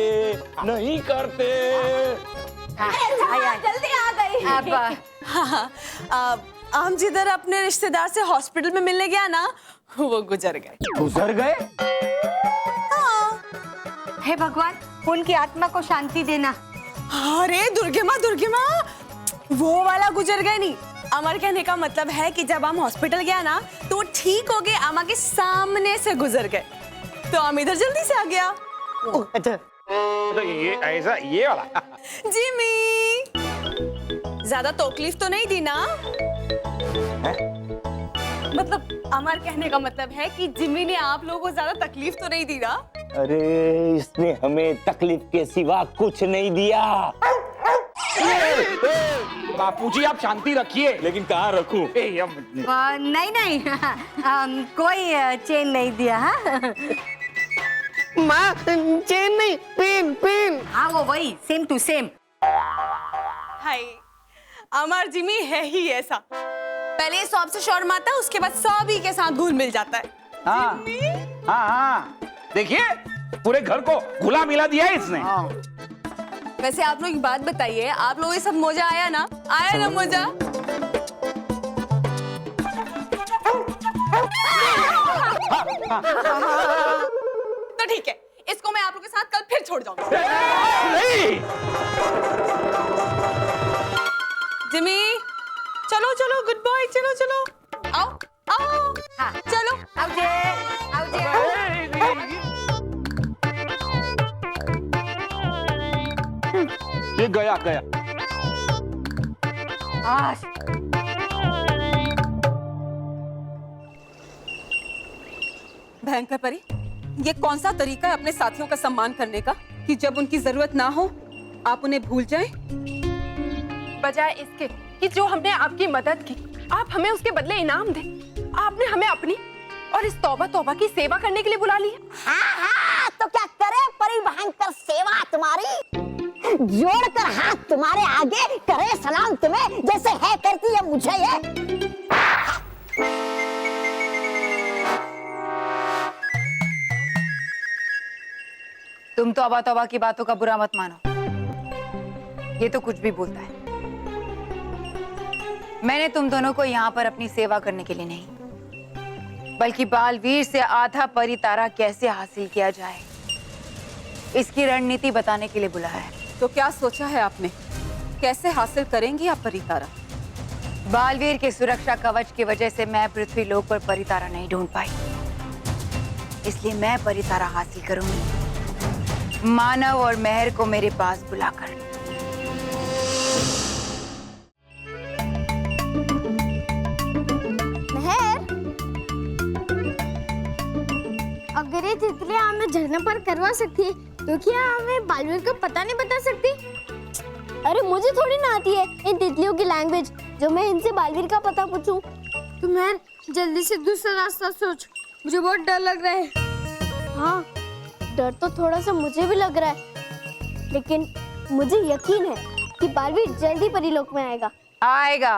जल्दी आ गई। हाँ, हम जिधर अपने रिश्तेदार से हॉस्पिटल में मिलने गया ना, वो गुजर गए। गुजर गए? हे भगवान, उनकी आत्मा को शांति देना। अरे दुर्गे माँ, वो वाला गुजर गए नहीं। अमर कहने का मतलब है कि जब हम हॉस्पिटल गया ना, तो ठीक हो गए, अम्मा के सामने से गुजर गए, तो हम इधर जल्दी से आ गया। अच्छा, तो ये ऐसा, ये वाला। जिमी, ज्यादा तकलीफ तो नहीं दी ना? मतलब अमर कहने का मतलब है कि जिमी ने आप लोगों को ज्यादा तकलीफ तो नहीं दी ना? अरे इसने हमें तकलीफ के सिवा कुछ नहीं दिया। बापूजी, आप शांति रखिए। लेकिन कहाँ रखूं? नहीं कोई चेन नहीं दिया। माँ चेन नहीं, पेन। हाँ वो वही, same to same. Hi, Amar Jimmy है ही ऐसा, पहले सौंप से शर्माता है, उसके बाद सभी के साथ घुल मिल जाता है। हाँ, देखिए पूरे घर को घुला मिला दिया है इसने। वैसे आप लोग एक बात बताइए, आप लोगों को सब मजा आया ना? मजा? तो ठीक है, इसको मैं आप लोगों के साथ कल फिर छोड़ जाऊंगा। जिमी, चलो गुड बॉय, चलो आओ। हाँ। चलो आओ। ये गया। भयंकर परी, ये कौन सा तरीका है अपने साथियों का सम्मान करने का कि जब उनकी जरूरत ना हो आप उन्हें भूल जाएं? बजाय इसके कि जो हमने आपकी मदद की, आप हमें उसके बदले इनाम दें। आपने हमें अपनी और इस तौबा की सेवा करने के लिए बुला लिया। हाँ, तो क्या करे परी भयंकर सेवा तुम्हारी, जोड़कर हाथ तुम्हारे आगे करे सलाम तुम्हें, जैसे है करती है मुझे ये। तुम तौबा की बातों का बुरा मत मानो, ये तो कुछ भी बोलता है। मैंने तुम दोनों को यहाँ पर अपनी सेवा करने के लिए नहीं, बल्कि बालवीर से आधा परितारा कैसे हासिल किया जाए इसकी रणनीति बताने के लिए बुलाया है। तो क्या सोचा है आपने, कैसे हासिल करेंगी आप परितारा? बालवीर के सुरक्षा कवच की वजह से मैं पृथ्वी लोक पर परितारा नहीं ढूंढ पाई, इसलिए मैं परितारा हासिल करूंगी, मानव और मेहर को मेरे पास बुलाकर। अगर ये तितलियां हमें झरना पर करवा सकती है, तो क्या हमें बालवीर का पता नहीं बता सकती? अरे मुझे थोड़ी ना आती है इन तितलियों की लैंग्वेज, जो मैं इनसे बालवीर का पता पूछूं। तो मैं जल्दी से दूसरा रास्ता सोच, मुझे बहुत डर लग रहा है। हाँ, डर तो थोड़ा सा मुझे भी लग रहा है, लेकिन मुझे यकीन है कि बालवीर जल्दी परीलोक में आएगा। आएगा,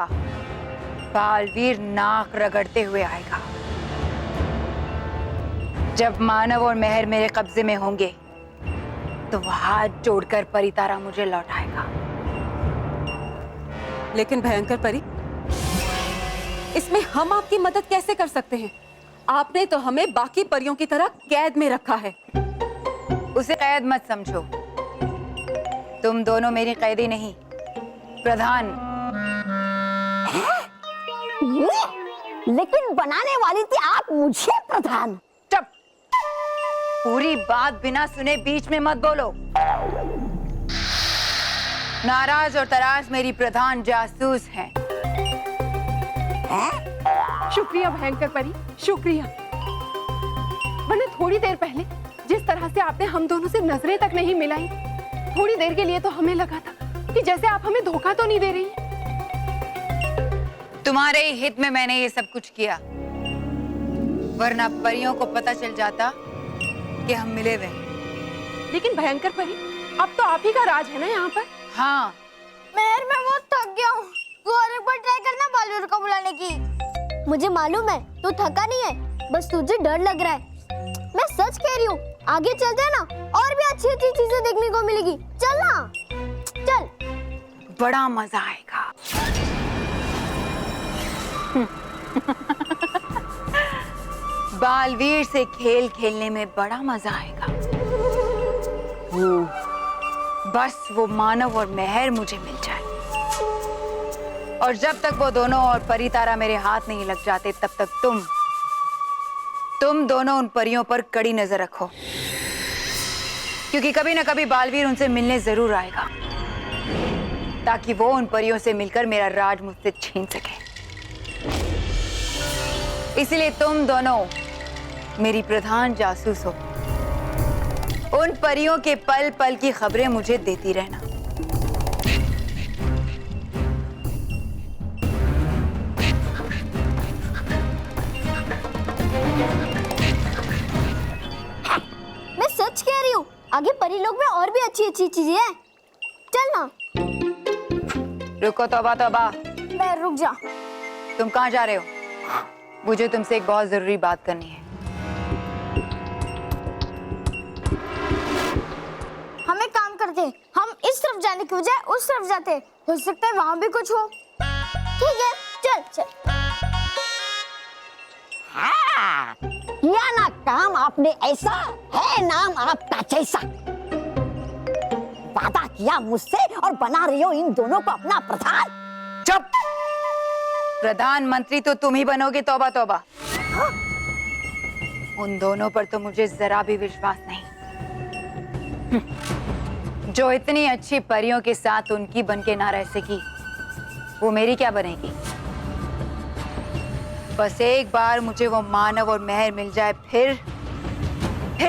बालवीर नाक रगड़ते हुए आएगा। जब मानव और मेहर मेरे कब्जे में होंगे तो वो हाथ जोड़कर परितारा मुझे लौटाएगा। लेकिन भयंकर परी, इसमें हम आपकी मदद कैसे कर सकते हैं? आपने तो हमें बाकी परियों की तरह कैद में रखा है। उसे कैद मत समझो, तुम दोनों मेरी कैदी नहीं, प्रधान। लेकिन बनाने वाली थी आप मुझे प्रधान। चुप, पूरी बात बिना सुने बीच में मत बोलो। नाराज और तराश मेरी प्रधान जासूस हैं। शुक्रिया भयंकर परी, शुक्रिया। वरना थोड़ी देर पहले जिस तरह से आपने हम दोनों से नजरें तक नहीं मिलाई, थोड़ी देर के लिए तो हमें लगा था कि जैसे आप हमें धोखा तो नहीं दे रही। तुम्हारे ही हित में मैंने ये सब कुछ किया, वरना परियों को पता चल जाता कि हम मिले हुए हैं। लेकिन भयंकर परी, अब तो आप ही का राज है ना यहाँ पर। हाँ, मेहर, मैं बहुत थक गया हूँ, तू और एक बार ट्राई करना बालवीर को बुलाने की। मुझे मालूम है तू थका नहीं है, बस तुझे डर लग रहा है। मैं सच कह रही हूँ, आगे चलते हैं ना, और भी अच्छी अच्छी चीजें देखने को मिलेगी। चल ना, चल। बड़ा मजा आएगा। बालवीर से खेल खेलने में बड़ा मजा आएगा। बस वो मानव और मेहर मुझे मिल जाए, और जब तक वो दोनों और परितारा मेरे हाथ नहीं लग जाते, तब तक तुम दोनों उन परियों पर कड़ी नजर रखो, क्योंकि कभी ना कभी बालवीर उनसे मिलने जरूर आएगा, ताकि वो उन परियों से मिलकर मेरा राज मुझसे छीन सके। इसलिए तुम दोनों मेरी प्रधान जासूस हो। उन परियों के पल पल की खबरें मुझे देती रहना। मैं सच कह रही हूँ, आगे परीलोक में और भी अच्छी अच्छी चीजें हैं। चल ना। रुको, तौबा तौबा। मैं रुक जा। तुम कहाँ जा रहे हो? मुझे तुमसे एक बहुत जरूरी बात करनी है। हम एक काम करते हैं, हम इस तरफ जाने की बजाय उस तरफ जाते हैं, हो सकता है वहां भी कुछ हो। ठीक है, चल चल। हाँ, किया ना काम आपने ऐसा, है नाम आपका जैसा। वादा किया मुझसे और बना रही हो इन दोनों को अपना प्रधान। चुप, प्रधानमंत्री तो तुम ही बनोगे। तौबा तौबा। हाँ? उन दोनों पर तो मुझे जरा भी विश्वास नहीं। जो इतनी अच्छी परियों के साथ उनकी बनके ना रह सकी, वो मेरी क्या बनेगी? बस एक बार मुझे वो मानव और मेहर मिल जाए, फिर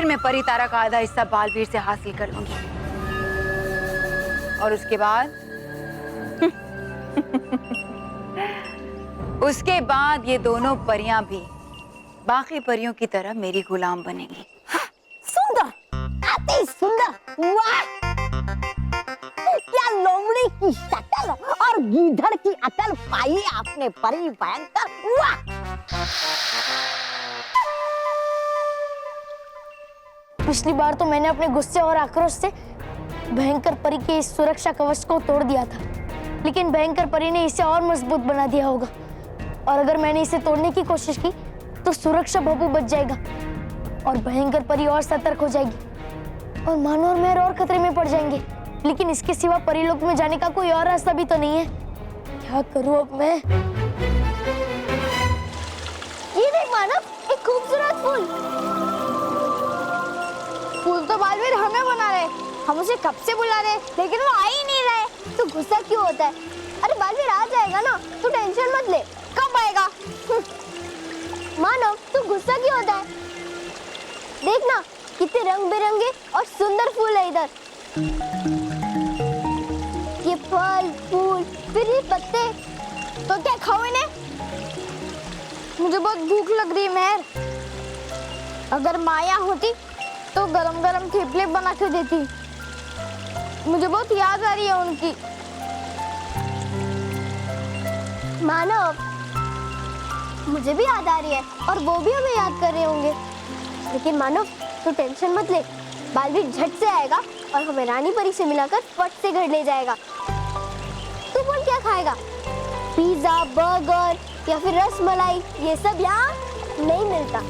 मैं परितारा का आधा हिस्सा बालवीर से हासिल कर लूंगी, और उसके बाद ये दोनों परियां भी बाकी परियों की तरह मेरी गुलाम बनेंगी। सुंदर, अति सुंदर। वाह, क्या लोमड़ी की शक्ल और गीधड़ की अकल पाई आपने परी भयंकर। वाह। पिछली बार तो मैंने अपने गुस्से और आक्रोश से भयंकर परी के इस सुरक्षा कवच को तोड़ दिया था, लेकिन भयंकर परी ने इसे और मजबूत बना दिया होगा, और अगर मैंने इसे तोड़ने की कोशिश की तो सुरक्षा भभू बच जाएगा और भयंकर परी और सतर्क हो जाएगी, और मानो और मेहर और खतरे में पड़ जाएंगे। लेकिन इसके सिवा परीलोक में जाने का कोई और रास्ता भी तो नहीं है। क्या करूं अब मैं? ये देख मानव, एक खूबसूरत फूल। फूल तो बालवीर हमें बना रहे, हम उसे कब से बुला रहे, लेकिन वो आ ही नहीं रहे। तो गुस्सा क्यों होता है? अरे बालवीर आ जाएगा ना, तू टेंशन मत ले। कब आएगा? मानव, तू गुस्सा क्यों होता है? देखना कितने रंग बिरंगे और सुंदर फूल है इधर। ये फल, फूल, फिर ये पत्ते, तो क्या खाओ इन्हें? मुझे बहुत भूख लग रही है मेहर। अगर माया होती तो गरम गरम थेपले बना के देती। मुझे बहुत याद आ रही है उनकी। मानव, मुझे भी याद आ रही है और वो भी हमें याद कर रहे होंगे। लेकिन मानव, तू टेंशन मत ले, बालवीर झट से आएगा और हमें रानी परी से मिलाकर फट से घर ले जाएगा। तू बोल क्या खाएगा? पिज्जा, बर्गर या फिर रसमलाई? ये सब यहाँ नहीं मिलता।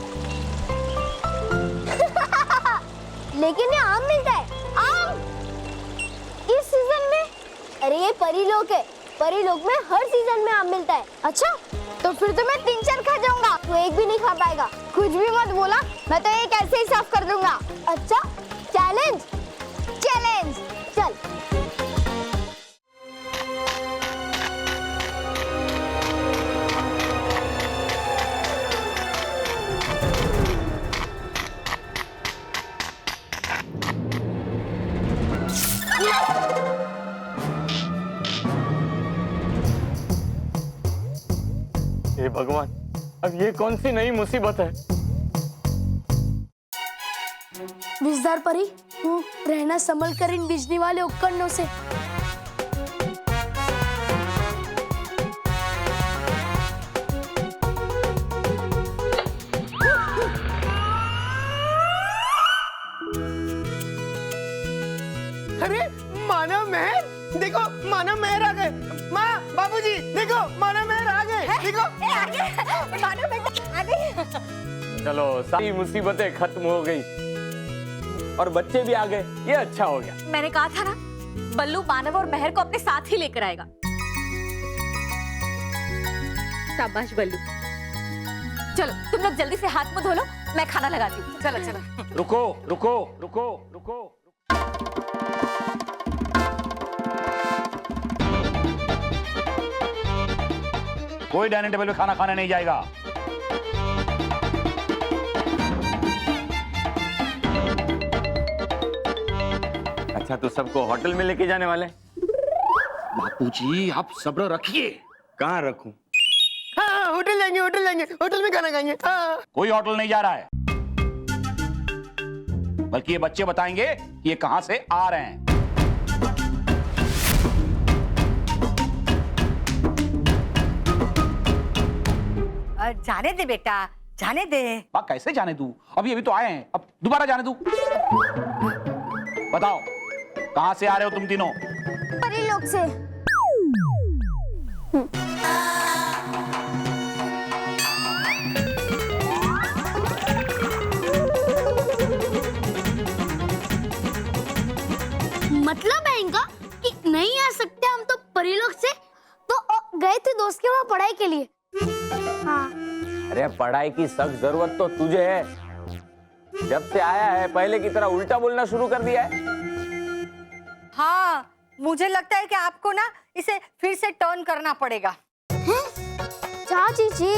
लेकिन ये आम मिलता है। आम इस सीजन में? अरे ये परीलोक है, परीलोक में हर सीजन में आम मिलता है। अच्छा, तो फिर तो मैं 3-4 खा जाऊंगा, तू एक भी नहीं खा पाएगा। कुछ भी मत बोला, मैं तो एक ऐसे ही साफ कर दूंगा। अच्छा, चैलेंज चैलेंज, चल। हे भगवान, अब ये कौन सी नई मुसीबत है? विजदार परी, तू रहना संभल कर इन बिजली वाले उपकरणों से। अरे मानव मेहर, देखो मानव मेहर आ गए। माँ, बाबूजी, देखो मानव मेहर आ गए। देखो मानव बेटा आ गई। चलो, सारी मुसीबतें खत्म हो गई और बच्चे भी आ गए, ये अच्छा हो गया। मैंने कहा था ना, बल्लू मानव और मेहर को अपने साथ ही लेकर आएगा। शाबाश बल्लू। चलो तुम लोग जल्दी से हाथ मुंह धो लो, मैं खाना लगाती हूँ। चलो चलो। रुको रुको रुको रुको। कोई डाइनिंग टेबल पे खाना खाने नहीं जाएगा। अच्छा, तो सबको होटल में लेके जाने वाले? बापूजी, आप सब्र रखिए। कहाँ रखूं? हाँ, होटल जाएंगे, होटल जाएंगे, होटल में खाना खाएंगे। हाँ। कोई होटल नहीं जा रहा है, बल्कि ये बच्चे बताएंगे कि ये कहां से आ रहे हैं। जाने दे बेटा, जाने दे। बा कैसे जाने दूं? अभी अभी तो आए हैं, अब दोबारा जाने दूं? बताओ, कहां से आ रहे हो तुम तीनों? परीलोक से। मतलब है इनका कि नहीं आ सकते हम तो परीलोक से, तो गए थे दोस्त के वहाँ पढ़ाई के लिए। हाँ। अरे पढ़ाई की सख्त जरूरत तो तुझे है। जब से आया है पहले की तरह उल्टा बोलना शुरू कर दिया है। हाँ, मुझे लगता है कि आपको ना इसे फिर से टर्न करना पड़ेगा। चाची जी,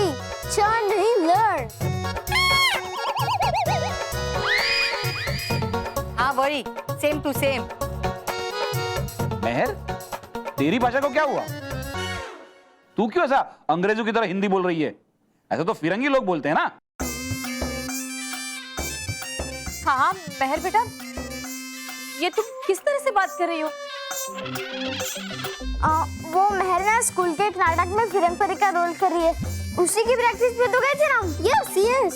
टर्न नहीं, लर्न। हाँ वही, सेम टू सेम। मेहर, तेरी भाषा को क्या हुआ? तू क्यों ऐसा अंग्रेजों की तरह हिंदी बोल रही है? ऐसा तो फिरंगी लोग बोलते हैं ना। हाँ मेहर बेटा, ये तुम किस तरह से बात कर रही हो? वो मेहर ना स्कूल के एक नाटक में फिरंग परी का रोल कर रही है, उसी की प्रैक्टिस पे तो गए थे ना। Yes yes.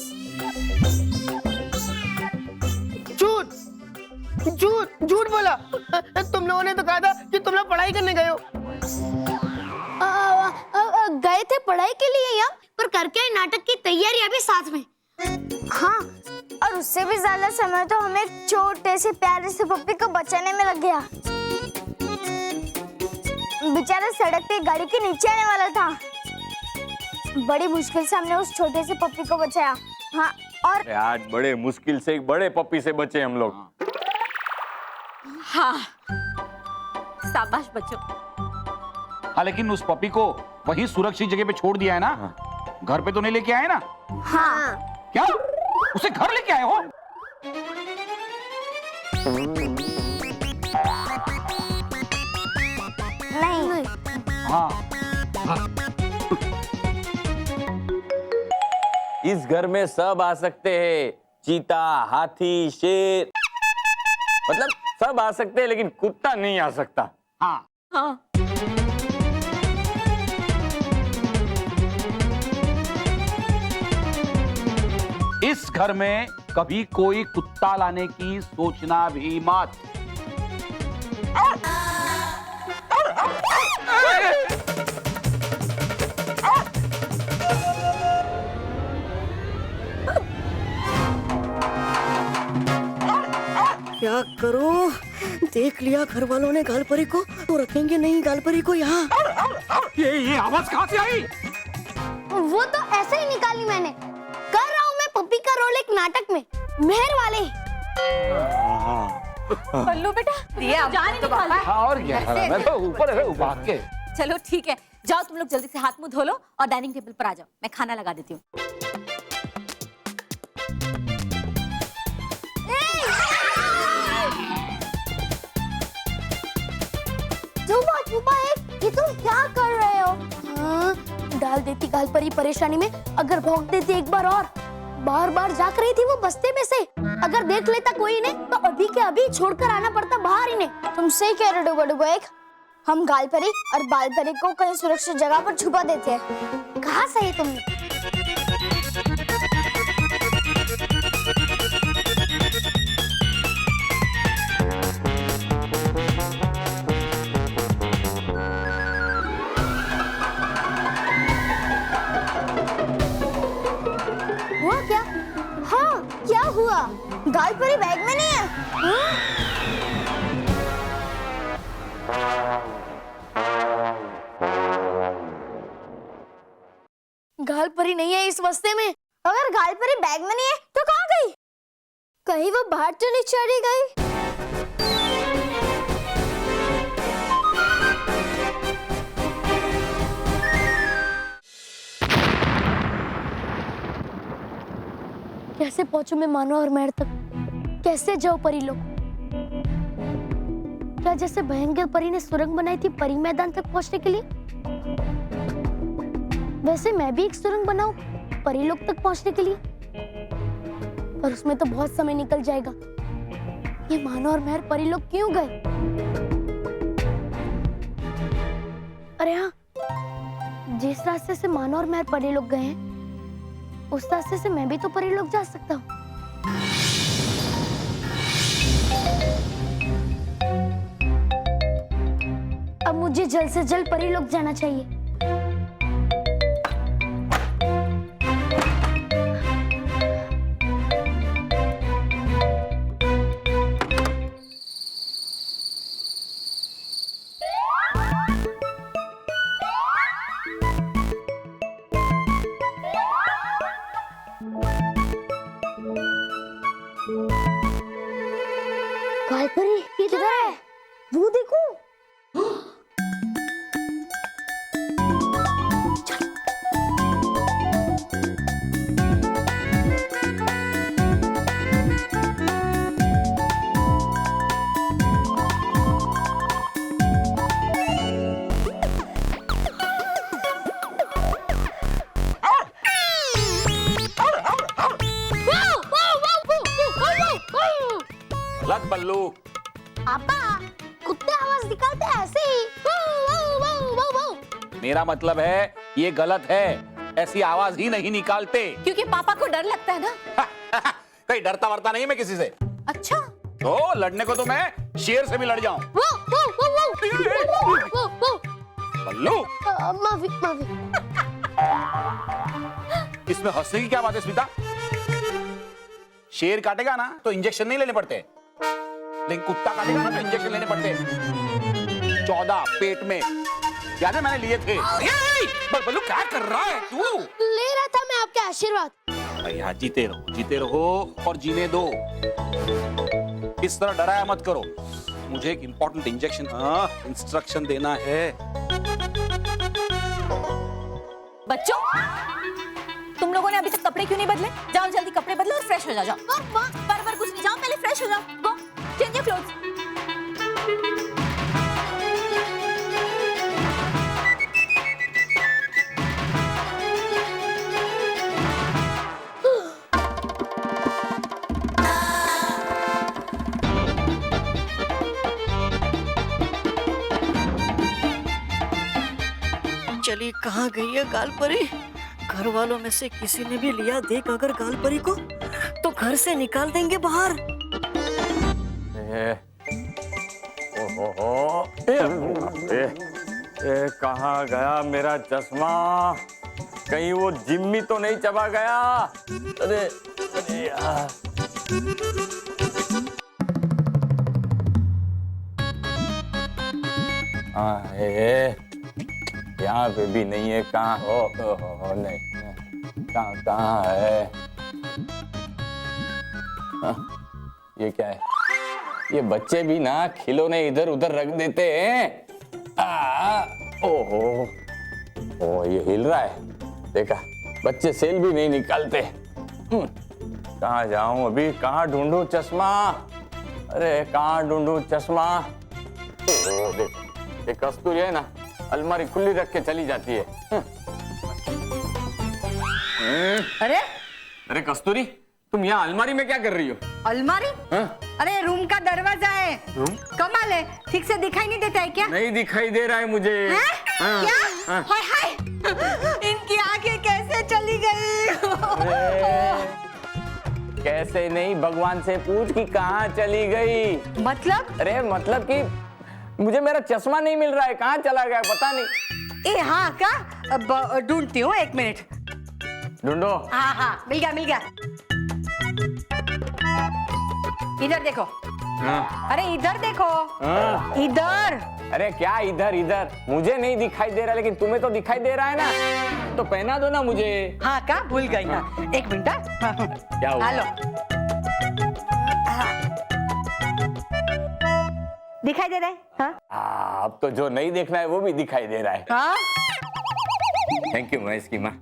झूठ झूठ झूठ बोला। तुम लोगों ने तो कहा था कि तुम लोग पढ़ाई करने गए हो। गए थे पढ़ाई के लिए या पर करके आई नाटक की तैयारी अभी साथ में। हाँ, और उससे भी ज्यादा समय तो हमें एक छोटे से प्यारे से पप्पी को बचाने में लग गया। बेचारा सड़क पे गाड़ी के नीचे आने वाला था। बड़ी मुश्किल से हमने उस छोटे से पप्पी को बचाया। हाँ, और आज बड़े मुश्किल से एक बड़े पप्पी से बचे हम लोग। हाँ, शाबाश बच्चों। हाँ, लेकिन उस पपी को वहीं सुरक्षित जगह पे छोड़ दिया है ना? घर पे तो नहीं लेके आए ना? हाँ। क्या? उसे घर लेके आए हो? नहीं। हाँ, इस घर में सब आ सकते हैं, चीता, हाथी, शेर, मतलब सब आ सकते हैं, लेकिन कुत्ता नहीं आ सकता। हाँ हाँ। इस घर में कभी कोई कुत्ता लाने की सोचना भी मत। क्या करूं? देख लिया घर वालों ने गालपरी को, तो रखेंगे नहीं गालपरी को यहाँ। ये आवाज कहाँ से आई? वो तो ऐसे ही निकाली मैंने। कर रहा हूँ मैं पप्पी का रोल एक नाटक में, मेहर वाले। पल्लू बेटा दिए अब जान ही तो निकाला। हाँ, और क्या? मैं तो ऊपर है भाग के। चलो ठीक है, जाओ तुम लोग जल्दी से हाथ मुंह धो लो और डाइनिंग टेबल पर आ जाओ, मैं खाना लगा देती हूँ। चुपा चुपा ये तुम क्या कर रहे हो? हाँ, डाल देती गालपरी परेशानी में, अगर भौंक देती एक बार और। बार बार जाग रही थी वो बस्ते में से, अगर देख लेता कोई ने तो अभी के अभी छोड़कर आना पड़ता बाहर ही ने। तुम सही कह रहे हो डुबा, हम गालपरी और बालपरी को कहीं सुरक्षित जगह पर छुपा देते हैं। कहा सही तुमने। हुआ क्या? हाँ, क्या हुआ? गालपरी बैग में नहीं है? गालपरी नहीं है इस बस्ते में। अगर गालपरी बैग में नहीं है तो कहाँ गई? कहीं वो बाहर तो नहीं चली गई? कैसे पहुंचूं मैं मानो और मेहर तक? कैसे जाऊं परी लोग? क्या जैसे भयंकर परी ने सुरंग बनाई थी परी मैदान तक पहुंचने के लिए, वैसे मैं भी एक सुरंग बनाऊं परी लोग तक पहुंचने के लिए? पर उसमें तो बहुत समय निकल जाएगा। ये मानो और मेहर परी लोग क्यों गए? अरे हाँ, जिस रास्ते से मानो और मेहर परी लोग गए हैं, उस रास्ते से मैं भी तो परी लोग जा सकता हूँ। अब मुझे जल्द से जल्द परी लोग जाना चाहिए। गालपरी किधर है? वो देखो। लग बल्लू। पापा, कुत्ते आवाज निकालते हैं ऐसे ही। वाव, वाव, वाव, वाव। मेरा मतलब है ये गलत है, ऐसी आवाज ही नहीं निकालते। क्योंकि पापा को डर लगता है ना। कहीं डरता वरता नहीं मैं किसी से। अच्छा, तो लड़ने को तो मैं शेर से भी लड़ जाऊं। बल्लू, माफी माफी। इसमें हंसने की क्या बात है स्मिता? शेर काटेगा ना तो इंजेक्शन नहीं लेने पड़ते, लेकिन कुत्ता काटेगा ना तो इंजेक्शन लेने पड़ते। 14 पेट में, याद है मैंने लिए थे। बल्लू क्या कर रहा है तू? ले रहा था मैं आपके आशीर्वाद। भैया जीते रहो और जीने दो। इस तरह डराया मत करो। मुझे एक इंपॉर्टेंट इंजेक्शन इंस्ट्रक्शन देना है। बच्चों, तुम लोगों ने अभी तक कपड़े क्यों नहीं बदले? जाओ जल्दी कपड़े बदलो और फ्रेश हो जाओ। बार-बार कुछ नहीं, जाओ पहले फ्रेश हो जाओ। गो, चेंज योर क्लोथ्स। चली कहाँ गई है गाल परी? घर वालों में से किसी ने भी लिया देख अगर गाल परी को तो घर से निकाल देंगे बाहर। कहाँ गया मेरा चश्मा? कहीं वो जिम्मी तो नहीं चबा गया? अरे अरे यार। यहाँ पे भी नहीं है। कहाँ हो नहीं, कहाँ है? ये क्या है? ये बच्चे भी ना खिलौने इधर उधर रख देते हैं। ओहो, ओ ये हिल रहा है, देखा? बच्चे सेल भी नहीं निकालते। कहाँ जाऊं अभी? कहाँ ढूंढूं चश्मा? अरे कहाँ ढूंढूं चश्मा? देख, ये कस्तूरी है ना, अलमारी खुली रख के चली जाती है। अरे अरे कस्तूरी, तुम यहाँ अलमारी में क्या कर रही हो? अलमारी? हाँ? अरे रूम का दरवाजा है। रूम? कमाल है, ठीक से दिखाई नहीं देता है क्या? नहीं दिखाई दे रहा है मुझे। हाँ? क्या? हाँ? हाय हाय, इनकी आंखें कैसे चली गई? कैसे नहीं, भगवान से पूछ कि कहाँ चली गई। मतलब? अरे मतलब कि मुझे मेरा चश्मा नहीं मिल रहा है, कहाँ चला गया पता नहीं। ए हाँ का? अब ढूंढती हूँ, एक मिनट। ढूंढो। हाँ हाँ, मिल गया मिल गया। इधर देखो। हाँ। अरे इधर देखो। हाँ। इधर। अरे क्या इधर इधर? मुझे नहीं दिखाई दे रहा, लेकिन तुम्हें तो दिखाई दे रहा है ना, तो पहना दो ना मुझे। हाँ का? भूल गई। हाँ एक मिनट। क्या हुआ? हेलो, दिखाई दे रहा है? हाँ? अब तो जो नहीं देखना है वो भी दिखाई दे रहा है। हाँ? थैंक यू महेश की माँ।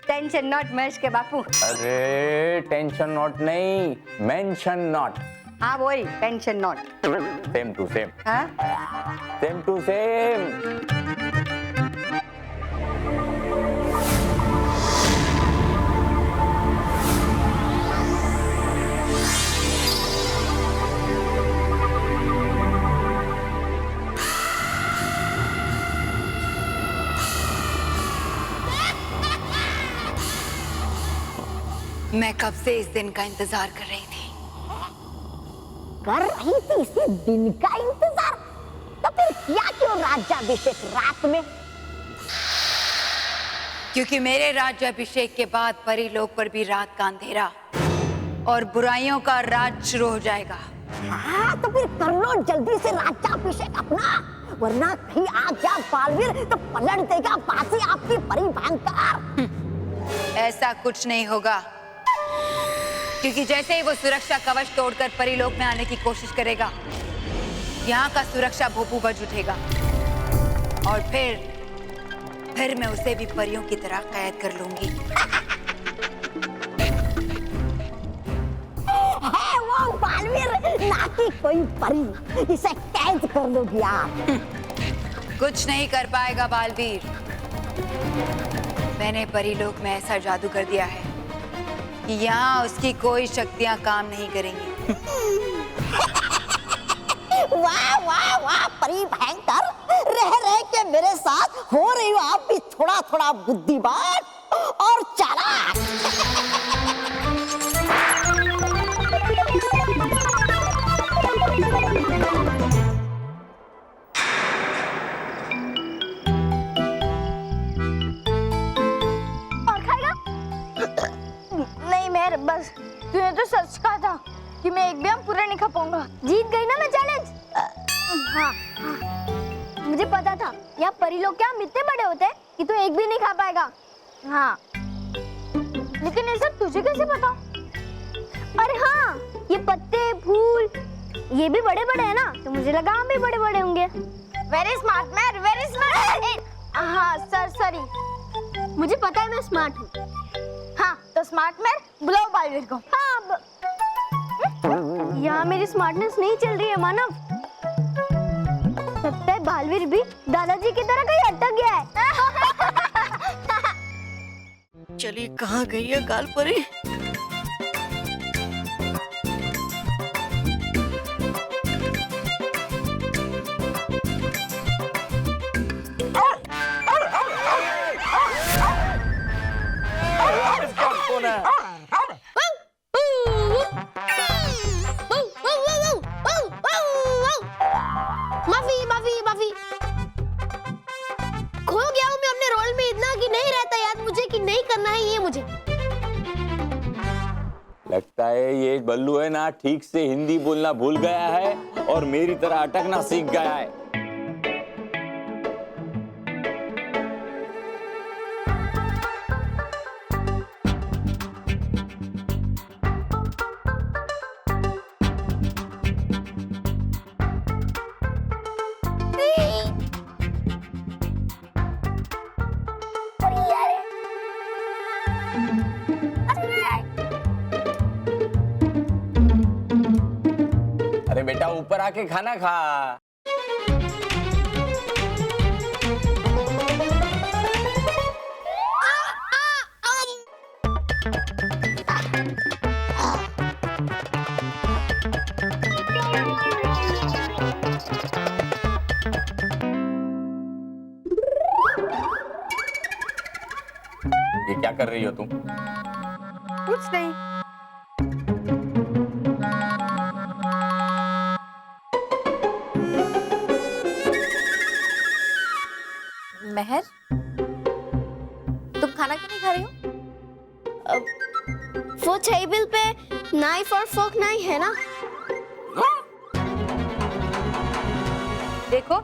टेंशन नॉट महेश के बापू। अरे टेंशन नॉट नहीं, मेंशन नॉट। हाँ वही, tension not. Same to same. हाँ? Same to same. मैं कब से इस दिन का इंतजार कर रही थी। कर रही थी इसी दिन का इंतजार? तो फिर किया क्यों राज्याभिषेक रात में? क्योंकि मेरे राज्याभिषेक के बाद परीलोक पर भी रात का अंधेरा और बुराइयों का राज शुरू हो जाएगा। हाँ तो फिर कर लो जल्दी से राज्याभिषेक अपना, वरना कहीं आ गया बालवीर तो पलट देगा बाजी आपकी परी भयंकर। ऐसा कुछ नहीं होगा, क्योंकि जैसे ही वो सुरक्षा कवच तोड़कर परीलोक में आने की कोशिश करेगा, यहाँ का सुरक्षा भोपू बज उठेगा और फिर मैं उसे भी परियों की तरह कैद कर लूंगी। है वो बालवीर ना कि कोई परी, इसे कैद कर लोगी आप। कुछ नहीं कर पाएगा बालवीर। मैंने परीलोक में ऐसा जादू कर दिया है कि यहाँ उसकी कोई शक्तियाँ काम नहीं करेंगी। वाह वाह वाह परी भयंकर, रह रह के मेरे साथ हो रही हो आप भी थोड़ा थोड़ा बुद्धिमान और चालाक। और खाएगा? नहीं मेहर, बस तूने तो सच कहा था कि मैं एक भी आम पूरा नहीं खा पाऊंगा। जीत गई ना मैं चैलेंज। हाँ, हाँ मुझे पता था यहाँ परी लोग क्या इतने बड़े होते हैं कि तू एक भी नहीं खा पाएगा। हाँ लेकिन ये सब तुझे कैसे पता? अरे हाँ, ये पत्ते फूल ये भी बड़े बड़े हैं ना, तो मुझे लगा आम भी बड़े बड़े होंगे। Very smart man, very smart. हाँ सर सॉरी, मुझे पता है मैं स्मार्ट हूँ। हाँ तो स्मार्ट मैन बुलाओ बालवीर को। हाँ यहाँ मेरी स्मार्टनेस नहीं चल रही है मानव। लगता है बालवीर भी दादाजी की तरह कहीं अटक गया है। चली कहाँ गई है गाल परी? ना। माफी माफी माफी। खो गया हूँ मैं अपने रोल में इतना कि नहीं रहता याद मुझे कि नहीं करना है ये मुझे। लगता है ये बल्लू है ना ठीक से हिंदी बोलना भूल गया है और मेरी तरह अटकना सीख गया है। अरे बेटा ऊपर आके खाना खा। ये क्या कर रही हो तुम? कुछ नहीं। महर, तुम खाना क्यों नहीं खा रही हो? वो टेबल पे नाइफ और फोर्क नहीं है ना। देखो,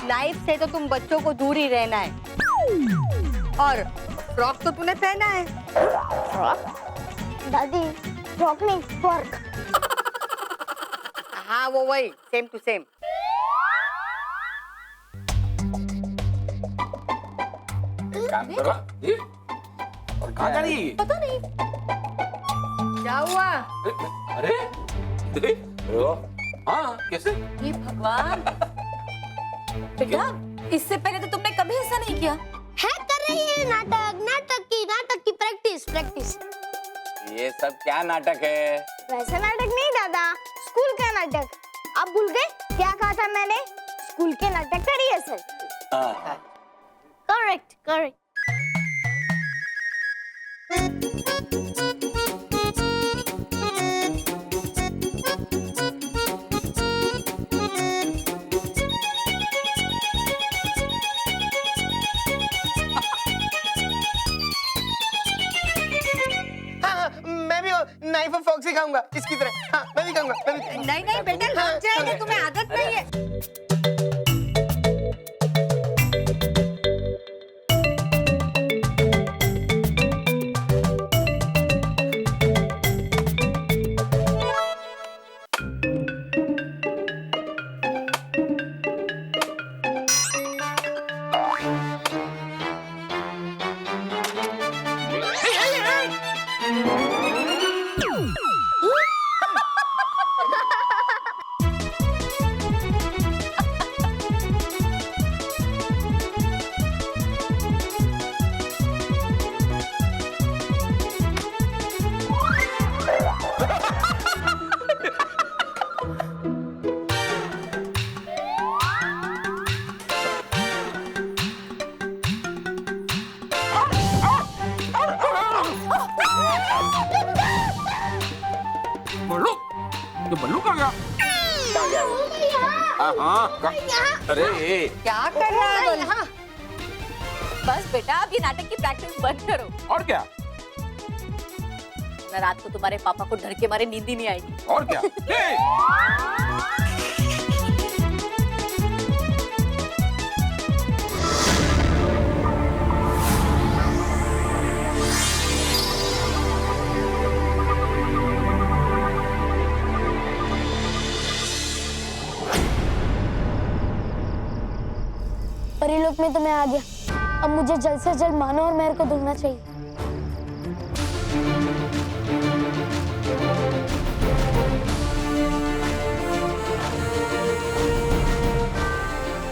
नाइफ से तो तुम बच्चों को दूर ही रहना है और फ्रॉक तो तूने पहना है। दादी फ्रॉक नहीं फोर्क। हाँ वो वही सेम टू सेम। काम करो। और कहाँ जा रही? पता नहीं। क्या हुआ? अरे हाँ कैसे? ये भगवान। बेटा, इससे पहले तो तुमने कभी ऐसा नहीं किया। है कर रही है नाटक की प्रैक्टिस प्रैक्टिस। ये सब क्या नाटक है? वैसा नाटक नहीं दादा, स्कूल का नाटक। आप भूल गए क्या कहा था मैंने? स्कूल के नाटक का रिहर्सल। Correct correct. मैं भी नाइफ और फोर्क से खाऊंगा इसकी तरह। हाँ मैं भी खाऊंगा, मैं भी। नहीं नहीं बेटा, लग जाएगा, तुम्हें आदत नहीं है। बल्लू, ये बल्लू कहाँ गया? अरे क्या कर रहा है बल्लू? बस बेटा, अब ये नाटक की प्रैक्टिस बंद करो। और क्या? ना रात को तुम्हारे पापा को डर के मारे नींद ही नहीं आएगी। और क्या? परिलोक में तो मैं आ गया। अब मुझे जल्द से जल्द मानो और महर को ढूंढना चाहिए।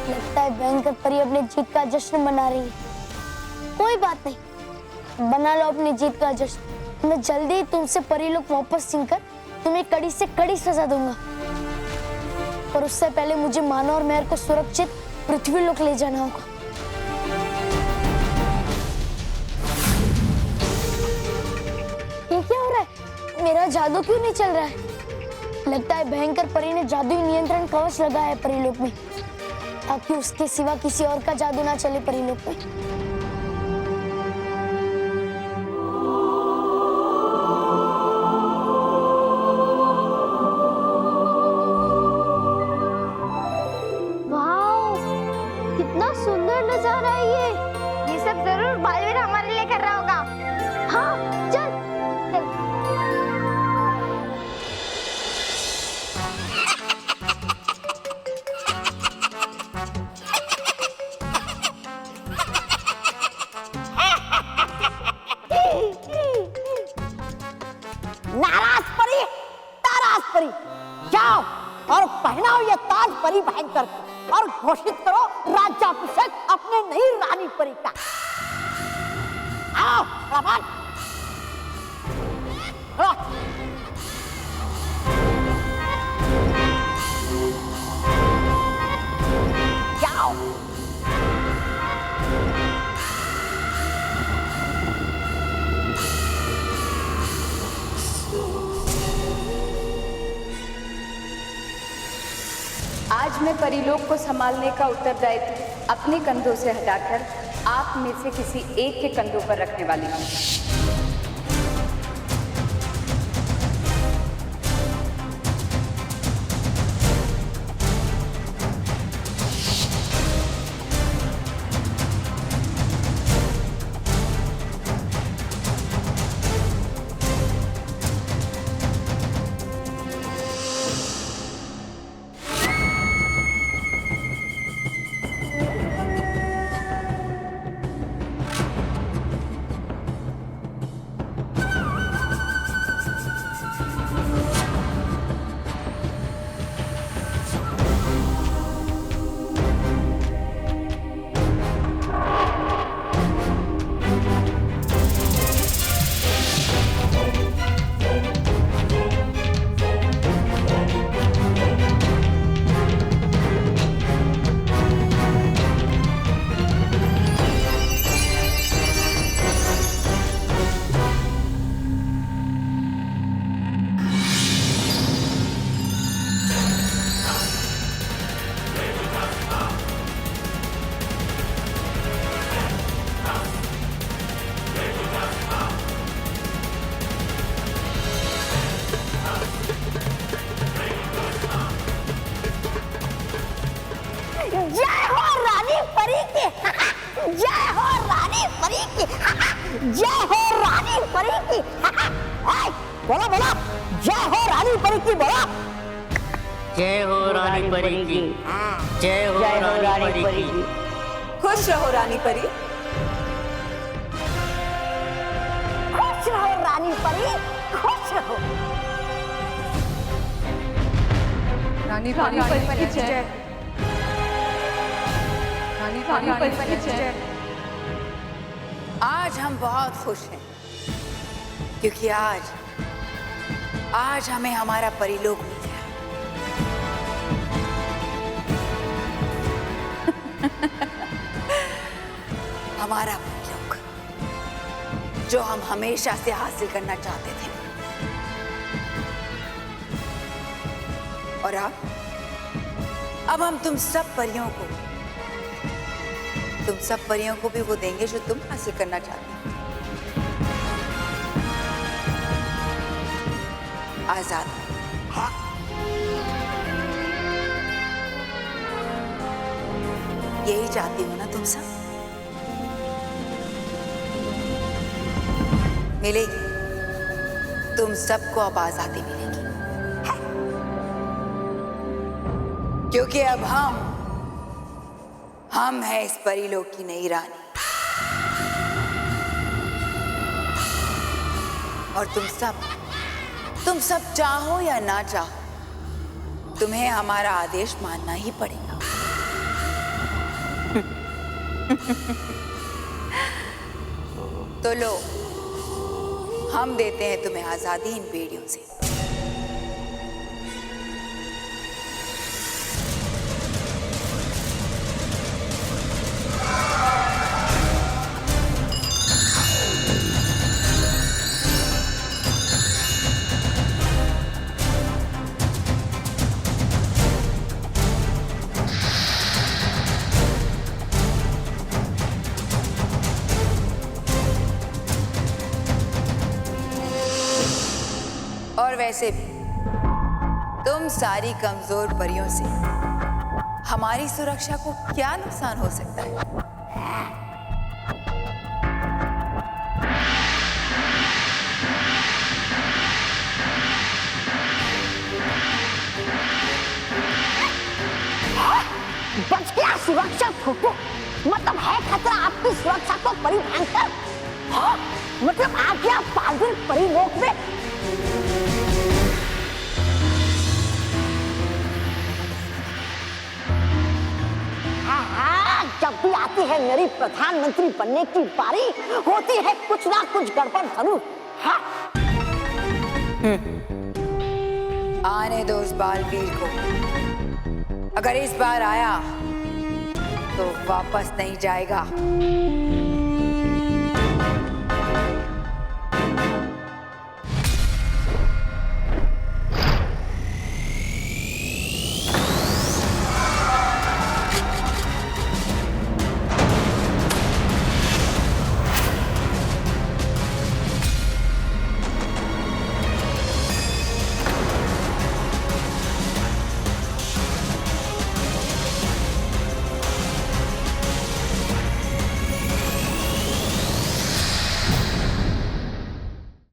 लगता है भयंकर परी अपनी जीत का जश्न मना रही है। कोई बात नहीं, बना लो अपनी जीत का जश्न। मैं जल्दी ही तुमसे परिलोक वापस छीनकर तुम्हें कड़ी से कड़ी सजा दूंगा। पर उससे पहले मुझे मानो और महर को सुरक्षित पृथ्वीलोक ले जाना होगा। रहा है? मेरा जादू क्यों नहीं चल रहा है? लगता है भयंकर परी ने जादुई नियंत्रण कवच लगाया है परीलोक में, ताकि उसके सिवा किसी और का जादू ना चले परीलोक में। वाओ, कितना सुंदर नजारा है ये सब जरूर बालवीर हमारे लिए कर रहा होगा। हाँ, चल चल। नाराज परी, ताराज परी, जाओ और पहनाओ ये ताज परी भयंकर को और घोषित करो राज्याभिषेक अपने नई रानी परी का। आओ, रावण। जाओ। आज मैं परीलोक को संभालने का उत्तरदायित्व अपने कंधों से हटाकर आप में से किसी एक के कंधों पर रखने वाली हूँ। जय हो रानी परी की, जय हो रानी परी की, जय हो रानी परी की। बोलो बोलो, जय हो रानी परी की, बोलो। जय हो रानी परी की, जय हो रानी परी की। खुश रहो रानी परी। खुश रहो रानी परी, खुश रहो। रानी परी की जय। रानी परी की जय। आज हम बहुत खुश हैं क्योंकि आज हमें हमारा परिलोक मिल गया। हमारा परिलोक जो हम हमेशा से हासिल करना चाहते थे। और अब हम तुम सब परियों को भी वो देंगे जो तुम हासिल करना चाहते हो। आजाद। यही चाहती हो ना तुम सब? मिलेगी, तुम सबको अब आजादी मिलेगी, क्योंकि अब हम हैं इस परीलोक की नई रानी। और तुम सब चाहो या ना चाहो, तुम्हें हमारा आदेश मानना ही पड़ेगा। तो लो, हम देते हैं तुम्हें आजादी इन बेड़ियों से। और वैसे भी तुम सारी कमजोर परियों से हमारी सुरक्षा को क्या नुकसान हो सकता है? बच गया सुरक्षा फूको, मतलब है खतरा आपकी सुरक्षा को परी भयंकर। हाँ, मतलब आ गया बालवीर परिलोक में। जब भी आती है मेरी प्रधानमंत्री बनने की बारी, होती है कुछ ना कुछ गड़बड़ जरूर। हाँ? आने दो उस बालवीर को। अगर इस बार आया तो वापस नहीं जाएगा।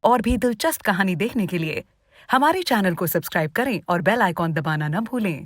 और भी दिलचस्प कहानी देखने के लिए हमारे चैनल को सब्सक्राइब करें और बेल आइकॉन दबाना न भूलें।